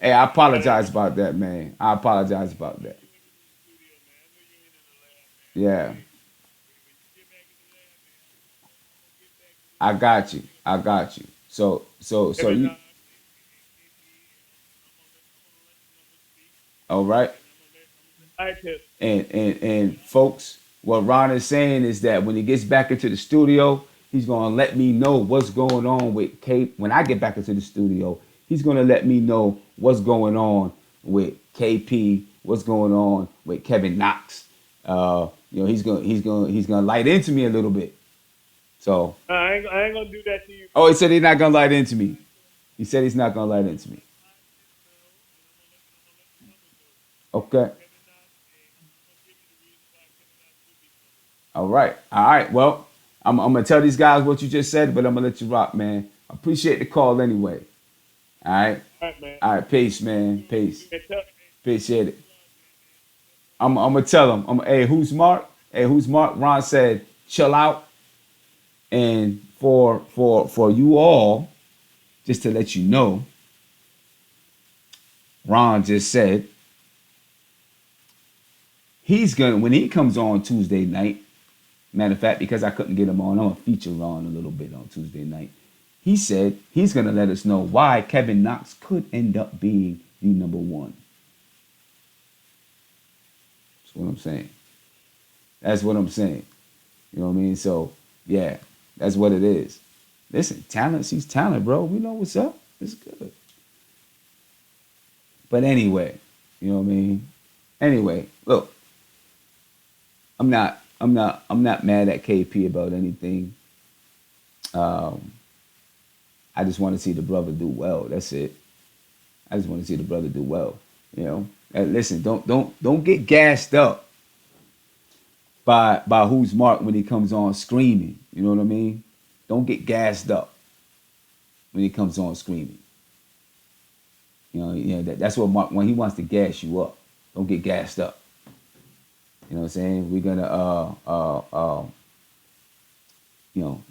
hey, I You gotta apologize about that, man. I apologize about that. you ain't in the studio, man. I know you ain't in the lab, man. But Yeah, when you get back in the lab, man, I'm gonna get back to I listening to got you. your I stuff, got you. So Kevin you Knox and KP, and I'm gonna let the numbers speak, all right? and I'm gonna let I tell. And folks, what Ron is saying is that when he gets back into the studio, he's gonna let me know what's going on with Kate. When I get back into the studio, he's gonna let me know what's going on with KP, what's going on with Kevin Knox. He's gonna light into me a little bit. So, I ain't gonna do that to you, oh, he man. said he's not gonna light I'm into gonna me. let the He said he's not gonna light into me. audience know, and I'm gonna let the numbers know. Okay. Kevin Knox, and I'm gonna give you the reason why Kevin Knox could be coming. All right. All right. Well, I'm gonna tell these guys what you just said, but I'm gonna let you rock, man. I appreciate the call anyway. All right. All right, man. All right. Peace, man. Peace. Yeah, tell, hey, Appreciate it. tell Rod, man. Let him know I'm gonna tell him. Hey, who's Mark? Hey, who's Mark? Ron said, chill out. And for you all, just to let you know, Ron just said he's gonna when he comes on Tuesday night. Matter of fact, because I couldn't get him on, I'm gonna feature Ron a little bit on Tuesday night. He said he's gonna let us know why Kevin Knox could end up being the number one. That's what I'm saying. That's what I'm saying. You know what I mean? So yeah, that's what it is. Listen, talent, he's talent, bro. We know what's up. It's good. But anyway, you know what I mean? Anyway, look, I'm not mad at KP about anything. Um, I just want to see the brother do well. That's it. I just want to see the brother do well. You know, and listen, don't get gassed up by who's Mark when he comes on screaming. You know what I mean? Don't get gassed up when he comes on screaming. That's what Mark when he wants to gas you up. Don't get gassed up. You know what I'm saying? We're gonna you know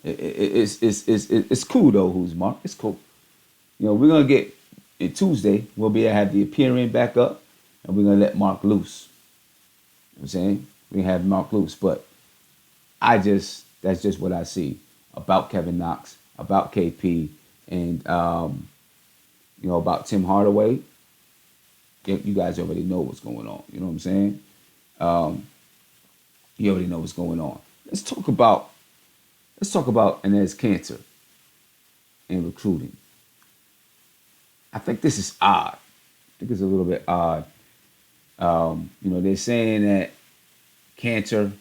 it, it it's cool though. Who's Mark? It's cool. We're gonna get in Tuesday. We'll be able to have the appearing back up, and we're gonna let Mark loose. You know what I'm saying we have Mark loose, but that's just what I see about Kevin Knox, about KP, and about Tim Hardaway. You guys already know what's going on. You know what I'm saying? Um, you already know what's going on. Let's talk about Inez Kanter and recruiting. I think this is odd. I think it's a little bit odd. They're saying that Kanter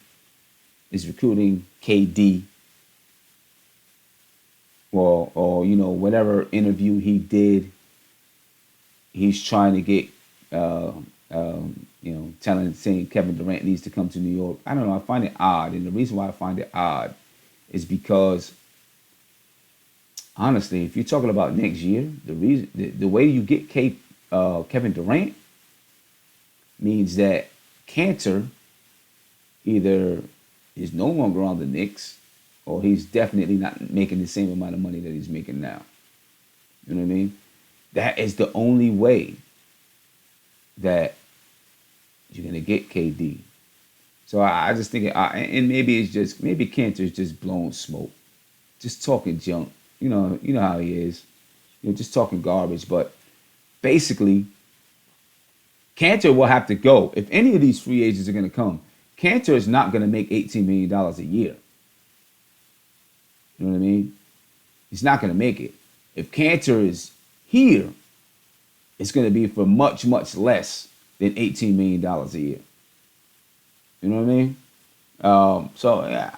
is recruiting KD, or whatever interview he did, he's trying to get, saying Kevin Durant needs to come to New York. I don't know. I find it odd, and the reason why I find it odd is because honestly, if you're talking about next year, the way you get Kevin Durant means that Kanter either is no longer on the Knicks, or he's definitely not making the same amount of money that he's making now. You know what I mean? That is the only way that you're gonna get KD. So I just think, and maybe Kanter is just blowing smoke, just talking junk. You know how he is. Just talking garbage. But basically, Kanter will have to go. If any of these free agents are going to come, Kanter is not going to make $18 million a year. You know what I mean? He's not going to make it. If Kanter is here, it's going to be for much, much less than $18 million a year. You know what I mean? So, yeah,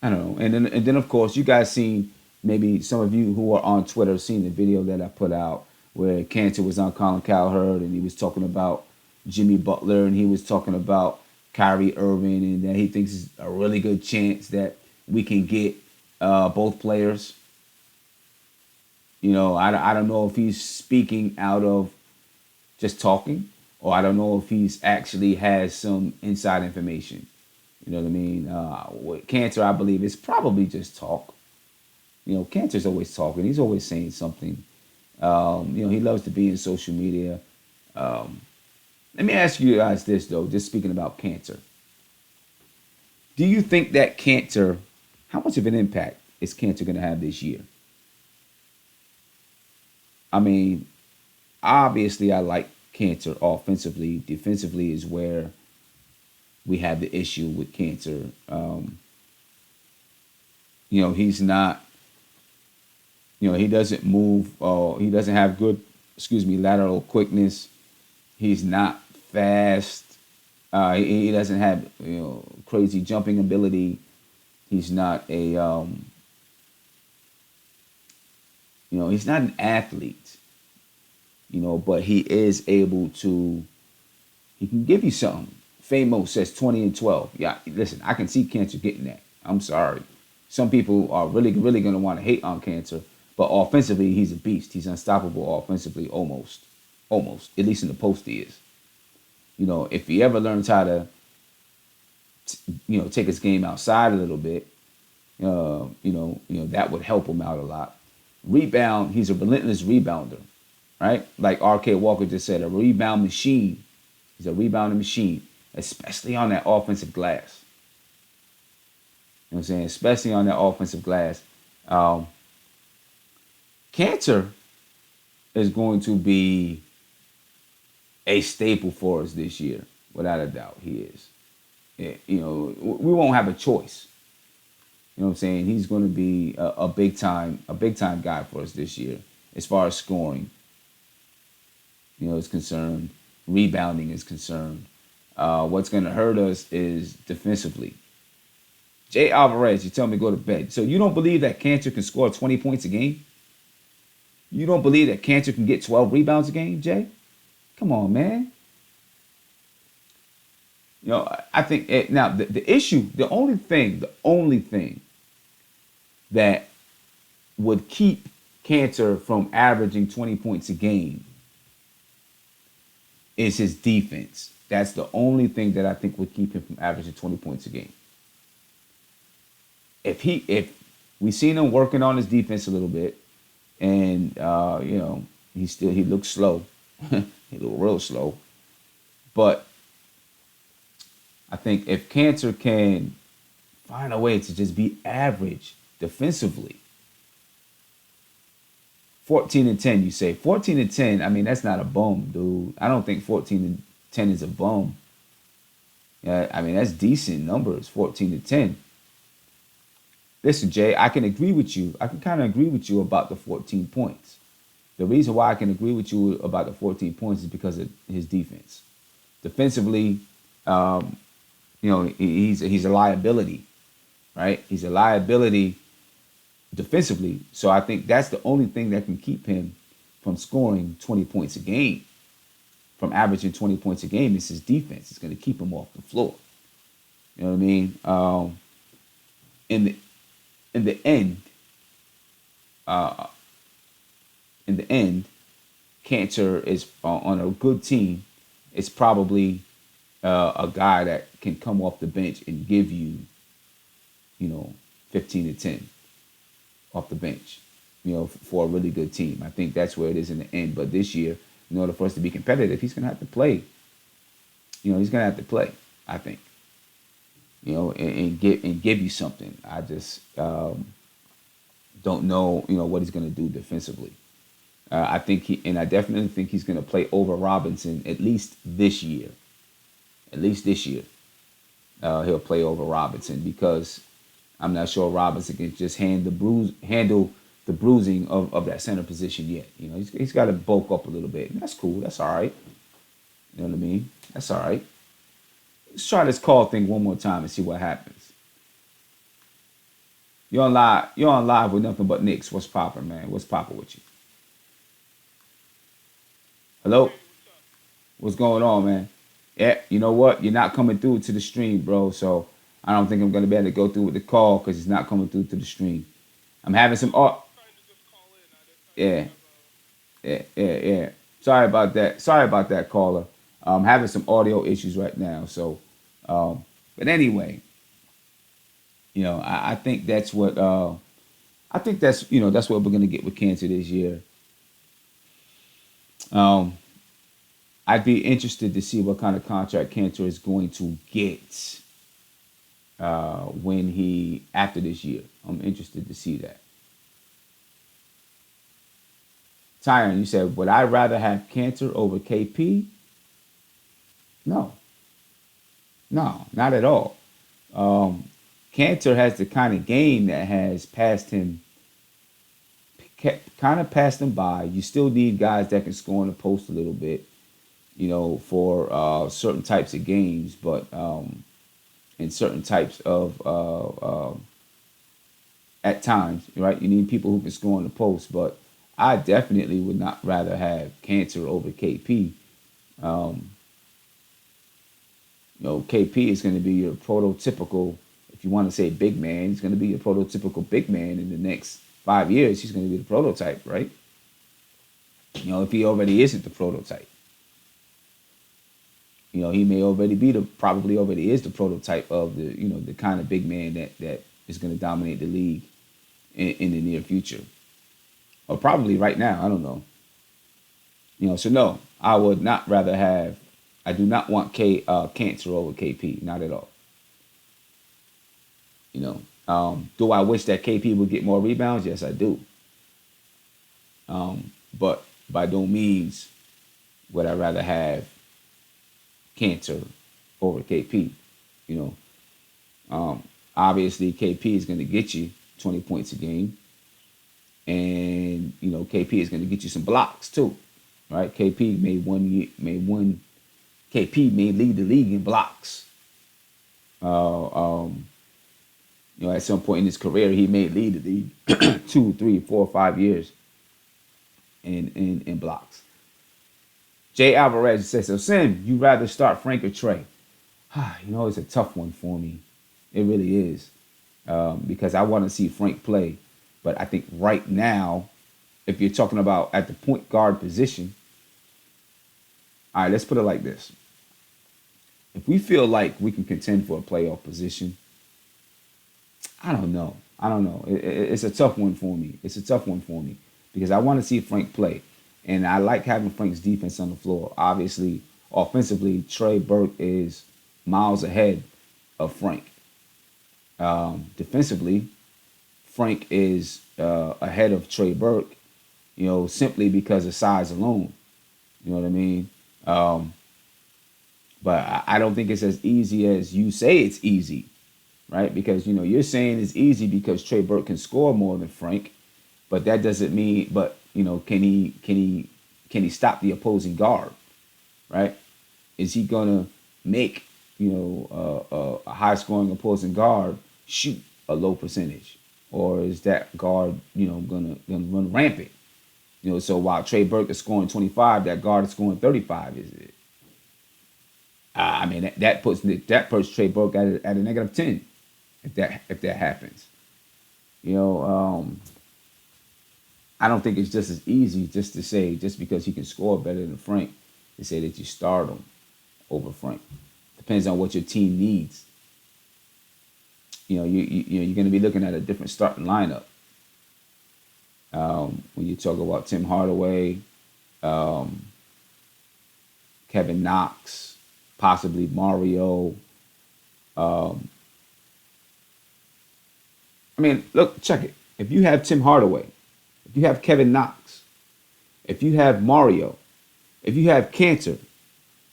I don't know. And then of course you guys seen, maybe some of you who are on Twitter seen the video that I put out where Cantor was on Colin Cowherd and he was talking about Jimmy Butler and he was talking about Kyrie Irving and that he thinks it's a really good chance that we can get both players. I don't know if he's speaking out of just talking, or I don't know if he's actually has some inside information. You know what I mean? With Cantor, I believe it's probably just talk. Cantor's always talking. He's always saying something. He loves to be in social media. Um, Let me ask you guys this though, just speaking about Cantor. Do you think that Cantor, how much of an impact is Cantor going to have this year? I mean, obviously, I like Cantor offensively. Defensively is where we have the issue with Cantor. He's not. He doesn't move. He doesn't have good, lateral quickness. He's not fast. He doesn't have crazy jumping ability. He's not a he's not an athlete. But he is able to. He can give you something. Famo says 20 and 12. Yeah, listen, I can see Cantor getting that. I'm sorry. Some people are really, really going to want to hate on Cantor, but offensively, he's a beast. He's unstoppable offensively, almost. Almost. At least in the post, he is. If he ever learns how to, take his game outside a little bit, that would help him out a lot. Rebound, he's a relentless rebounder, right? Like R.K. Walker just said, a rebound machine. He's a rebounding machine, especially on that offensive glass. You know what I'm saying? Especially on that offensive glass. Cantor is going to be a staple for us this year, without a doubt. He is. We won't have a choice. You know what I'm saying? He's going to be a big time guy for us this year, as far as scoring, is concerned. Rebounding is concerned. What's going to hurt us is defensively. Jay Alvarez, you tell me to go to bed. So you don't believe that Cantor can score 20 points a game? You don't believe that Cantor can get 12 rebounds a game, Jay? Come on, man. I think now the issue, the only thing that would keep Cantor from averaging 20 points a game is his defense. That's the only thing that I think would keep him from averaging 20 points a game. If we seen him working on his defense a little bit, and he looks slow, he looked real slow, but I think if Cantor can find a way to just be average defensively, 14 and 10, you say 14 and 10. I mean, that's not a bum, dude. I don't think 14 and 10 is a bum. Yeah, I mean, that's decent numbers, 14 to 10. Listen, Jay, I can agree with you. I can kind of agree with you about the 14 points. The reason why I can agree with you about the 14 points is because of his defense. Defensively, he's a liability, right? He's a liability defensively. So I think that's the only thing that can keep him from scoring 20 points a game, from averaging 20 points a game, is his defense. It's going to keep him off the floor. You know what I mean? In the end, Cantor is on a good team. It's probably a guy that can come off the bench and give you, 15 to 10 off the bench, for a really good team. I think that's where it is in the end. But this year, in order for us to be competitive, he's going to have to play. He's going to have to play, I think, and give you something. I just don't know, what he's going to do defensively. I definitely think he's going to play over Robinson at least this year. At least this year, he'll play over Robinson, because I'm not sure Robinson can just handle the bruising of that center position yet. He's got to bulk up a little bit. And that's cool. That's all right. You know what I mean? That's all right. Let's try this call thing one more time and see what happens. You're on live. You're on live with nothing but Knicks. What's poppin', man? What's poppin' with you? Hello. What's going on, man? Yeah. You know what? You're not coming through to the stream, bro. So I don't think I'm gonna be able to go through with the call because it's not coming through to the stream. I'm having some. Yeah. Yeah. Sorry about that. Sorry about that, caller. I'm having some audio issues right now. So, but anyway, I think that's what I think that's what we're gonna get with Cancer this year. Um, I'd be interested to see what kind of contract Cantor is going to get when he after this year. I'm interested to see that. Tyron, you said, would I rather have Cantor over KP? No, no, not at all. Um, Cantor has the kind of game that has passed him, kind of passed him by. You still need guys that can score in the post a little bit, for certain types of games, but in certain types of at times, right? You need people who can score in the post, but I definitely would not rather have Cantor over KP. Um, KP is going to be your prototypical, if you want to say big man, he's going to be your prototypical big man in the next 5 years. He's going to be the prototype, right? If he already isn't the prototype, he may already be probably already is the prototype of the kind of big man that is going to dominate the league in the near future, or probably right now. I don't know. So no, I would not rather have. I do not want Cancer over KP, not at all. Do I wish that KP would get more rebounds? Yes, I do. But by no means would I rather have Cancer over KP. You obviously KP is going to get you 20 points a game, and KP is going to get you some blocks too, right? KP may lead the league in blocks. At some point in his career, he may lead the league 2, 3, 4, 5 years in blocks. Jay Alvarez says, so Sim, you rather start Frank or Trey? It's a tough one for me. It really is. Because I want to see Frank play. But I think right now, if you're talking about at the point guard position, all right, let's put it like this. If we feel like we can contend for a playoff position, I don't know. It's a tough one for me. Because I want to see Frank play. And I like having Frank's defense on the floor. Obviously, offensively, Trey Burke is miles ahead of Frank. Defensively, Frank is ahead of Trey Burke, simply because of size alone. You know what I mean? But I don't think it's as easy as you say it's easy, right? Because, you're saying it's easy because Trey Burke can score more than Frank, but that doesn't mean, can he stop the opposing guard, right? Is he going to make, a high scoring opposing guard shoot a low percentage? Or is that guard, gonna run rampant? So while Trey Burke is scoring 25, that guard is scoring 35. Is it? That puts Trey Burke at a negative 10 if that happens. I don't think it's just as easy just to say just because he can score better than Frank to say that you start him over Frank. Depends on what your team needs. You're going to be looking at a different starting lineup. When you talk about Tim Hardaway, Kevin Knox, possibly Mario. Look, check it. If you have Tim Hardaway, if you have Kevin Knox, if you have Mario, if you have Kanter,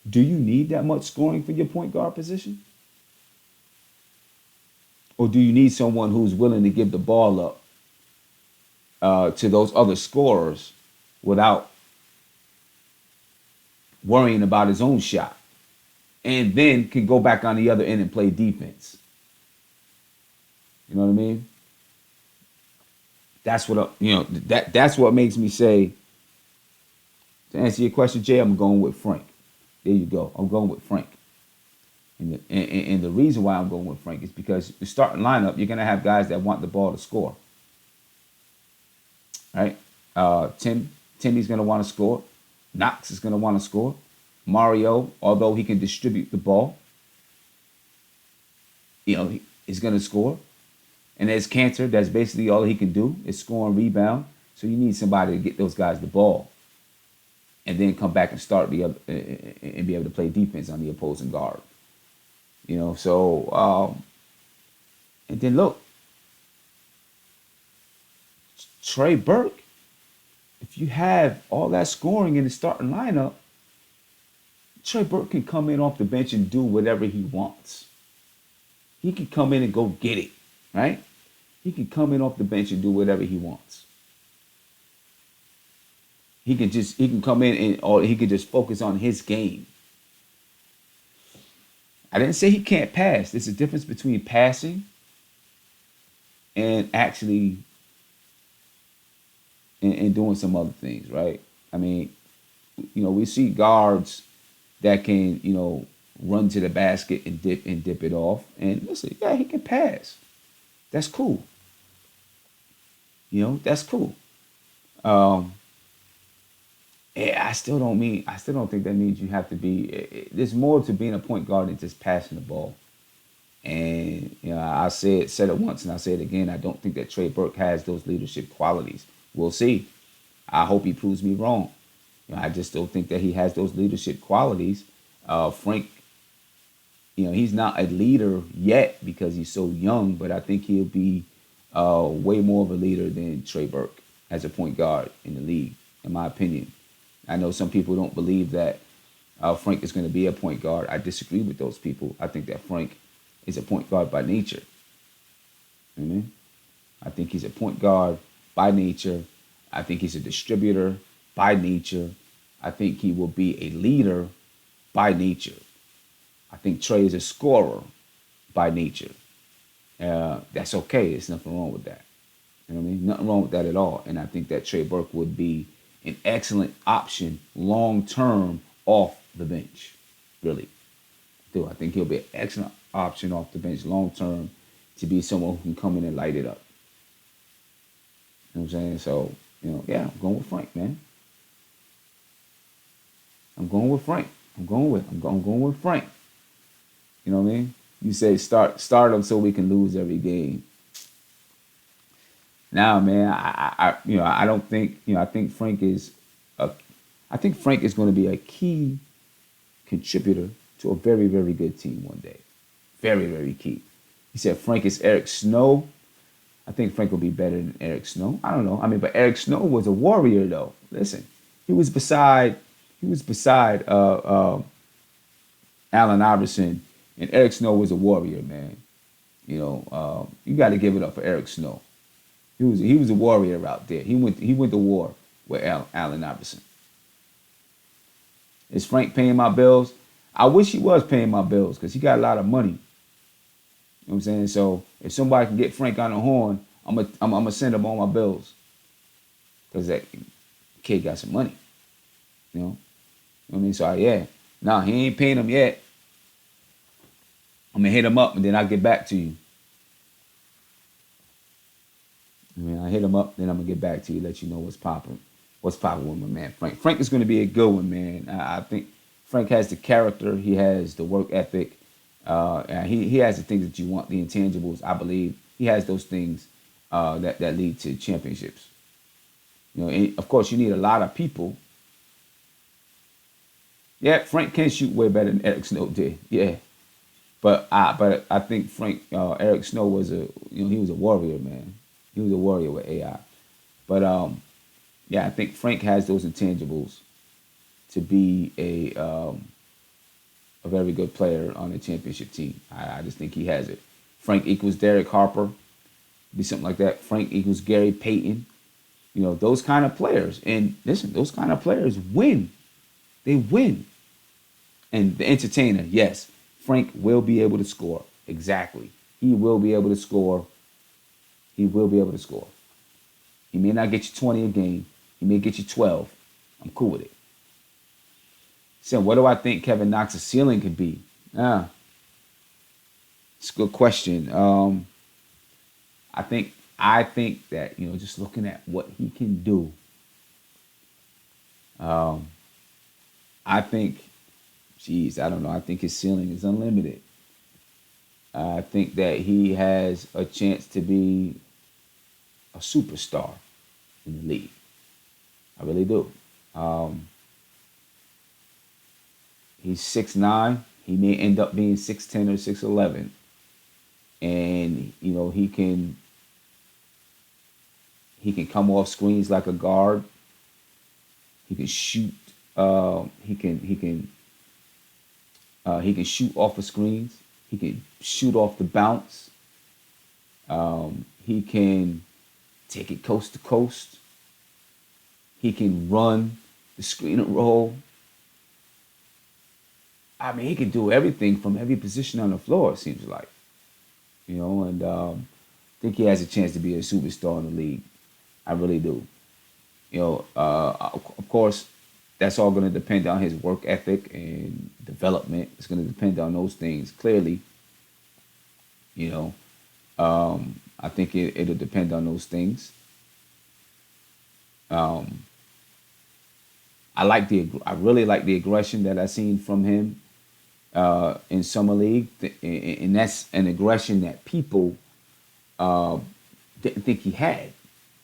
do you need that much scoring for your point guard position? Or do you need someone who's willing to give the ball up to those other scorers without worrying about his own shot, and then can go back on the other end and play defense? You know what I mean? That's what that's what makes me say, to answer your question, Jay. I'm going with Frank. There you go. I'm going with Frank. And the reason why I'm going with Frank is because the starting lineup, you're gonna have guys that want the ball to score, right? Timmy's gonna want to score. Knox is gonna want to score. Mario, although he can distribute the ball, he's gonna score. And there's Kanter, that's basically all he can do is score and rebound. So you need somebody to get those guys the ball, and then come back and start and be able to play defense on the opposing guard. And then look, Trey Burke, if you have all that scoring in the starting lineup, Trey Burke can come in off the bench and do whatever he wants. He can come in and go get it, right? He can come in off the bench and do whatever he wants. He can come in or he can just focus on his game. I didn't say he can't pass. There's a difference between passing and actually and doing some other things, right? I mean, we see guards that can, run to the basket and dip it off. And listen, yeah, he can pass. That's cool. That's cool. I still don't think that means you have to be. There's more to being a point guard than just passing the ball. And I said it once and I say it again. I don't think that Trey Burke has those leadership qualities. We'll see. I hope he proves me wrong. I just don't think that he has those leadership qualities. Frank, he's not a leader yet because he's so young, but I think he'll be way more of a leader than Trey Burke as a point guard in the league, in my opinion. I know some people don't believe that Frank is going to be a point guard. I disagree with those people. I think that Frank is a point guard by nature. I think he's a point guard by nature. I think he's a distributor by nature. I think he will be a leader by nature. I think Trey is a scorer by nature. That's okay. There's nothing wrong with that. Nothing wrong with that at all. And I think that Trey Burke would be an excellent option long term off the bench. Really. I think he'll be an excellent option off the bench long term to be someone who can come in and light it up. You know what I'm saying? So, yeah, I'm going with Frank, man. I'm going with Frank. I'm going with Frank. You know what I mean? You say start them so we can lose every game. Now, man, I don't think, I think Frank is going to be a key contributor to a very, very good team one day. Very, very key. He said Frank is Eric Snow. I think Frank will be better than Eric Snow. I don't know. But Eric Snow was a warrior, though. Listen, he was beside Allen Iverson, and Eric Snow was a warrior, man. You got to give it up for Eric Snow. He was a warrior out there. He went to war with Allen Iverson. Is Frank paying my bills? I wish he was paying my bills because he got a lot of money. You know what I'm saying? So if somebody can get Frank on the horn, I'm gonna send him all my bills because that kid got some money. You know what I mean? So yeah, nah, he ain't paying him yet. I'm gonna hit him up and then I'll get back to you. I hit him up, then I'm gonna get back to you, let you know what's popping. What's popping with my man Frank. Frank is gonna be a good one, man. I think Frank has the character, he has the work ethic, and he has the things that you want, the intangibles. I believe he has those things that lead to championships. And of course, you need a lot of people. Yeah, Frank can shoot way better than Eric Snow did. Yeah, but I think Eric Snow was he was a warrior, man. He was a warrior with AI. But yeah, I think Frank has those intangibles to be a very good player on a championship team. I just think he has it. Frank equals Derek Harper, be something like that. Frank equals Gary Payton. Those kind of players. And listen, those kind of players win. They win. And the entertainer, yes, Frank will be able to score. Exactly. He will be able to score. He will be able to score. He may not get you 20 a game. He may get you 12. I'm cool with it. So what do I think Kevin Knox's ceiling could be? Ah, it's a good question. I think that just looking at what he can do, um, I think, geez, I don't know. I think his ceiling is unlimited. I think that he has a chance to be a superstar in the league. I really do. Um, he's 6'9". He may end up being 6'10" or 6'11", and he can come off screens like a guard. He can shoot. He can shoot off of screens. He can shoot off the bounce. He can take it coast to coast. He can run the screen and roll. I mean, he can do everything from every position on the floor. It seems like, and I think he has a chance to be a superstar in the league. I really do. Of course, that's all going to depend on his work ethic and development. It's going to depend on those things. Clearly, you know, I think it'll depend on those things. Um, I really like the aggression that I seen from him in summer league, and that's an aggression that people uh, didn't think he had.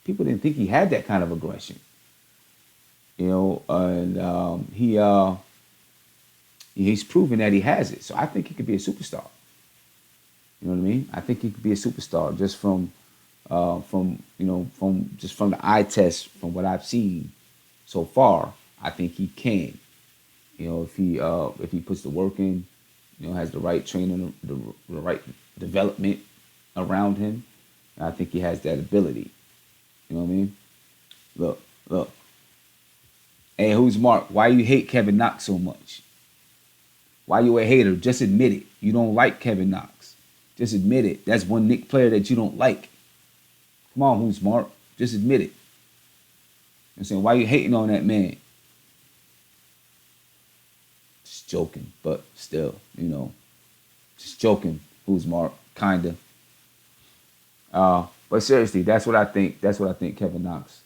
People didn't think he had that kind of aggression, and he's proven that he has it. So I think he could be a superstar. You know what I mean? I think he could be a superstar just from the eye test, from what I've seen so far. I think he can. If he puts the work in, has the right training, the right development around him, I think he has that ability. You know what I mean? Look. Hey, who's Mark? Why you hate Kevin Knox so much? Why you a hater? Just admit it. You don't like Kevin Knox. Just admit it. That's one Knicks player that you don't like. Come on, who's Mark? Just admit it. I'm saying, why you hating on that man? Just joking, but still, just joking. Who's Mark? Kinda. But seriously, that's what I think. That's what I think Kevin Knox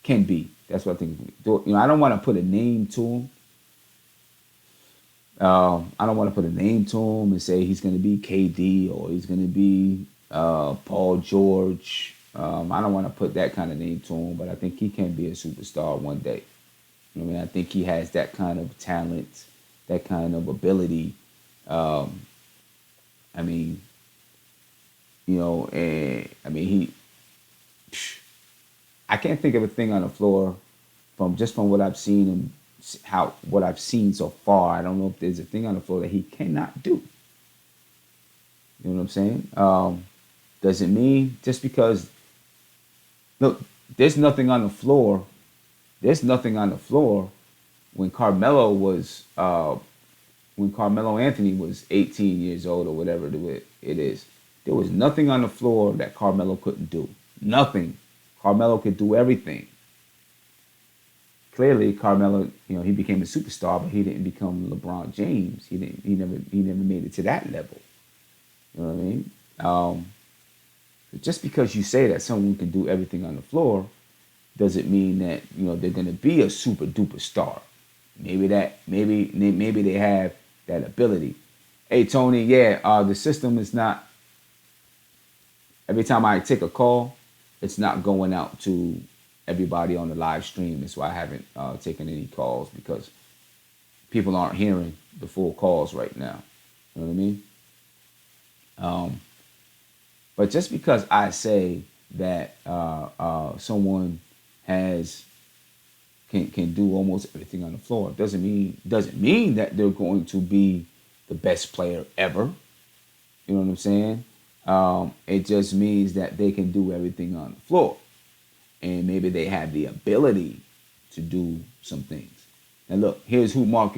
can be. That's what I think. I don't want to put a name to him. I don't want to put a name to him and say he's going to be KD or he's going to be Paul George. I don't want to put that kind of name to him, but I think he can be a superstar one day. I think he has that kind of talent, that kind of ability. I can't think of a thing on the floor from what I've seen and what I've seen so far. I don't know if there's a thing on the floor that he cannot do. You know what I'm saying? Does it mean just because? Look, there's nothing on the floor. There's nothing on the floor when Carmelo Anthony was 18 years old or whatever it is. There was nothing on the floor that Carmelo couldn't do. Nothing. Carmelo could do everything. Clearly, Carmelo, he became a superstar, but he didn't become LeBron James. He never made it to that level. You know what I mean? Just because you say that someone can do everything on the floor, doesn't mean that they're going to be a super duper star. Maybe they have that ability. Hey Tony, yeah, the system is not. Every time I take a call, it's not going out to everybody on the live stream. That's why I haven't taken any calls, because people aren't hearing the full calls right now. You know what I mean? But just because I say that someone can do almost everything on the floor doesn't mean that they're going to be the best player ever. You know what I'm saying? It just means that they can do everything on the floor, and maybe they have the ability to do some things. And look, here's who's Mark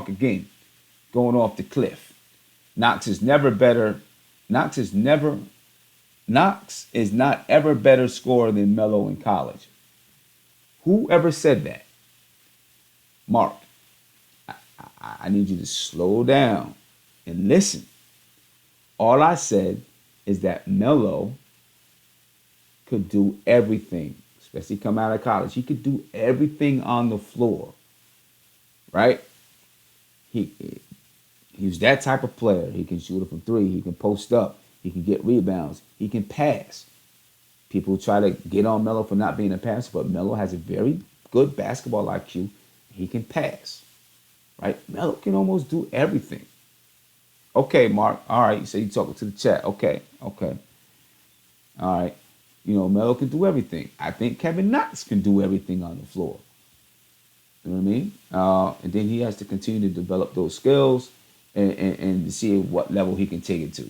again, going off the cliff. Knox is never Knox is not ever better scorer than Melo in college. Whoever said that? Mark, I need you to slow down and listen. All I said is that Melo could do everything, especially come out of college. He could do everything on the floor, right? He he was that type of player. He can shoot it from three. He can post up. He can get rebounds. He can pass. People try to get on Melo for not being a passer, but Melo has a very good basketball IQ. He can pass, right? Melo can almost do everything. Okay, Mark. All right. You say you talking to the chat. Okay. Okay. All right. Melo can do everything. I think Kevin Knox can do everything on the floor. You know what I mean? And then he has to continue to develop those skills and to see what level he can take it to.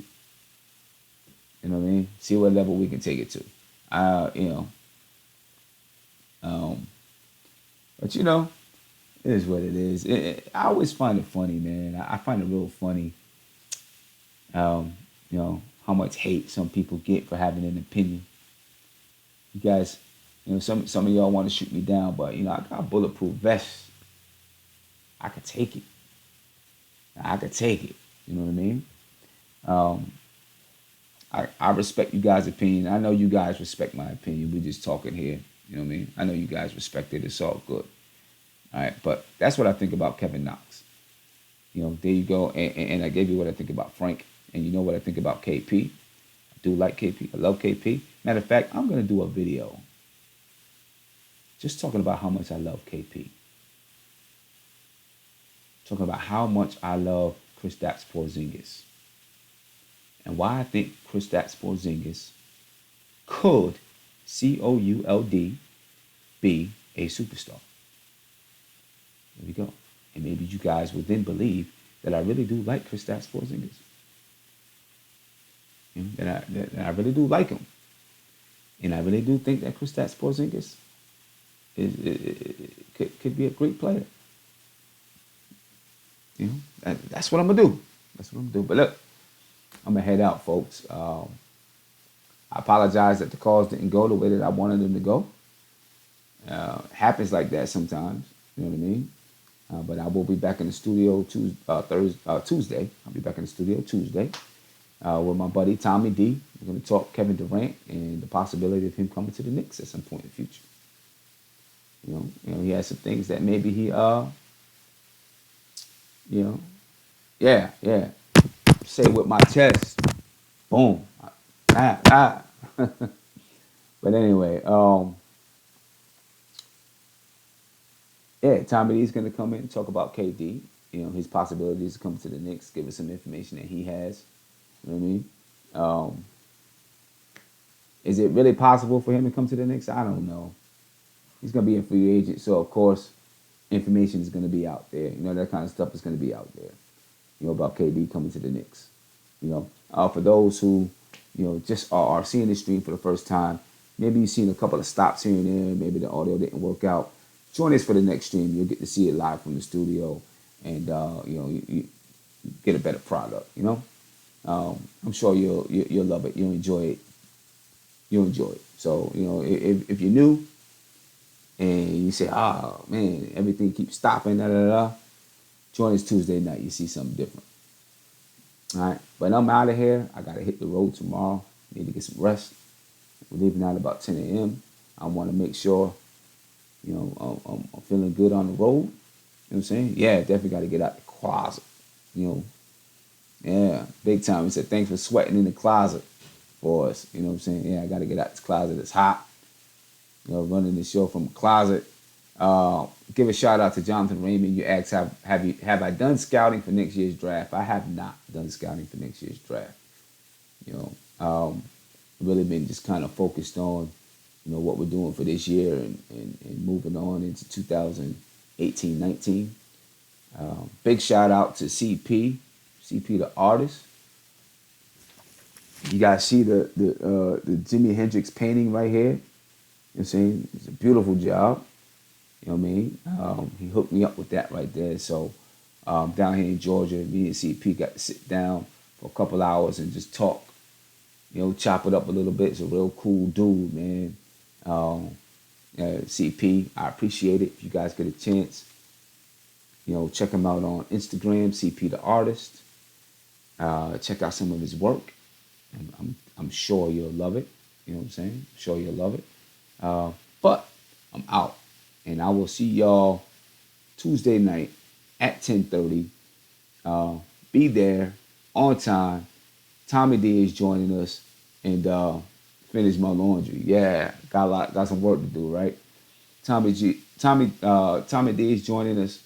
You know what I mean? See what level we can take it to. Uh, you know, um, but it is what it is. I always find it funny, man. I find it real funny. Um, how much hate some people get for having an opinion. You guys, some of y'all want to shoot me down, but I got bulletproof vests. I could take it. I could take it. You know what I mean? Um, I respect you guys' opinion. I know you guys respect my opinion. We're just talking here. You know what I mean? I know you guys respect it. It's all good. All right, but that's what I think about Kevin Knox. There you go. And I gave you what I think about Frank, and you know what I think about KP. I do like KP. I love KP. Matter of fact, I'm gonna do a video just talking about how much I love KP. Talking about how much I love Kristaps Porzingis. And why I think Kristaps Porzingis could, COULD, be a superstar. There we go. And maybe you guys would then believe that I really do like Kristaps Porzingis. That I really do like him. And I really do think that Kristaps Porzingis could be a great player. That's what I'm going to do. That's what I'm going to do. But look, I'm going to head out, folks. I apologize that the calls didn't go the way that I wanted them to go. Happens like that sometimes. You know what I mean? But I will be back in the studio Tuesday. I'll be back in the studio Tuesday with my buddy Tommy D. We're going to talk Kevin Durant and the possibility of him coming to the Knicks at some point in the future. He has some things that maybe he, yeah, say with my chest, boom, But anyway, yeah, Tommy D's going to come in and talk about KD, his possibilities to come to the Knicks, give us some information that he has. You know what I mean? Is it really possible for him to come to the Knicks? I don't know. He's going to be a free agent, so of course, information is going to be out there. That kind of stuff is going to be out there. About KD coming to the Knicks. For those who, just are seeing the stream for the first time, maybe you've seen a couple of stops here and there. Maybe the audio didn't work out. Join us for the next stream. You'll get to see it live from the studio, and you get a better product. I'm sure you'll love it. You'll enjoy it. You'll enjoy it. So if you're new and you say, "Oh man, everything keeps stopping," join us Tuesday night. You see something different. All right, but I'm out of here. I gotta hit the road tomorrow. Need to get some rest. We're leaving out about 10 a.m. I want to make sure, I'm feeling good on the road. You know what I'm saying? Yeah, definitely got to get out the closet. Yeah, big time. He said, thanks for sweating in the closet for us. You know what I'm saying? Yeah, I got to get out this closet. It's hot. Running the show from a closet. Give a shout out to Jonathan Raymond. You asked, have I done scouting for next year's draft? I have not done scouting for next year's draft. Really been just kind of focused on, what we're doing for this year and moving on into 2018-19. Big shout out to CP the artist. You guys see the Jimi Hendrix painting right here. You know what I'm saying? It's a beautiful job. You know what I mean? He hooked me up with that right there. So down here in Georgia, me and CP got to sit down for a couple hours and just talk. chop it up a little bit. It's a real cool dude, man. CP, I appreciate it. If you guys get a chance, check him out on Instagram, CP the artist. Check out some of his work. I'm sure you'll love it. You know what I'm saying? I'm sure you'll love it. But I'm out, and I will see y'all Tuesday night at 10:30. Be there on time. Tommy D is joining us, and finish my laundry. Yeah, got some work to do, right? Tommy D is joining us.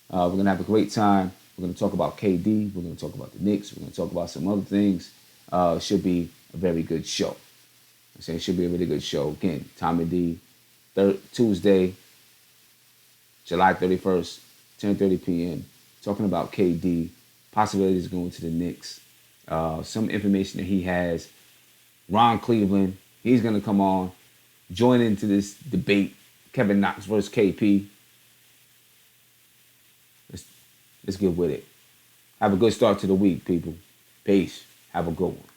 We're gonna have a great time. We're gonna talk about KD. We're gonna talk about the Knicks. We're gonna talk about some other things. It should be a very good show. I'm saying it should be a really good show. Again, Tommy D, Tuesday, July 31st, 10:30 p.m. Talking about KD, possibilities going to the Knicks, some information that he has. Ron Cleveland, he's gonna come on, join into this debate. Kevin Knox versus KP. Let's get with it. Have a good start to the week, people. Peace. Have a good one.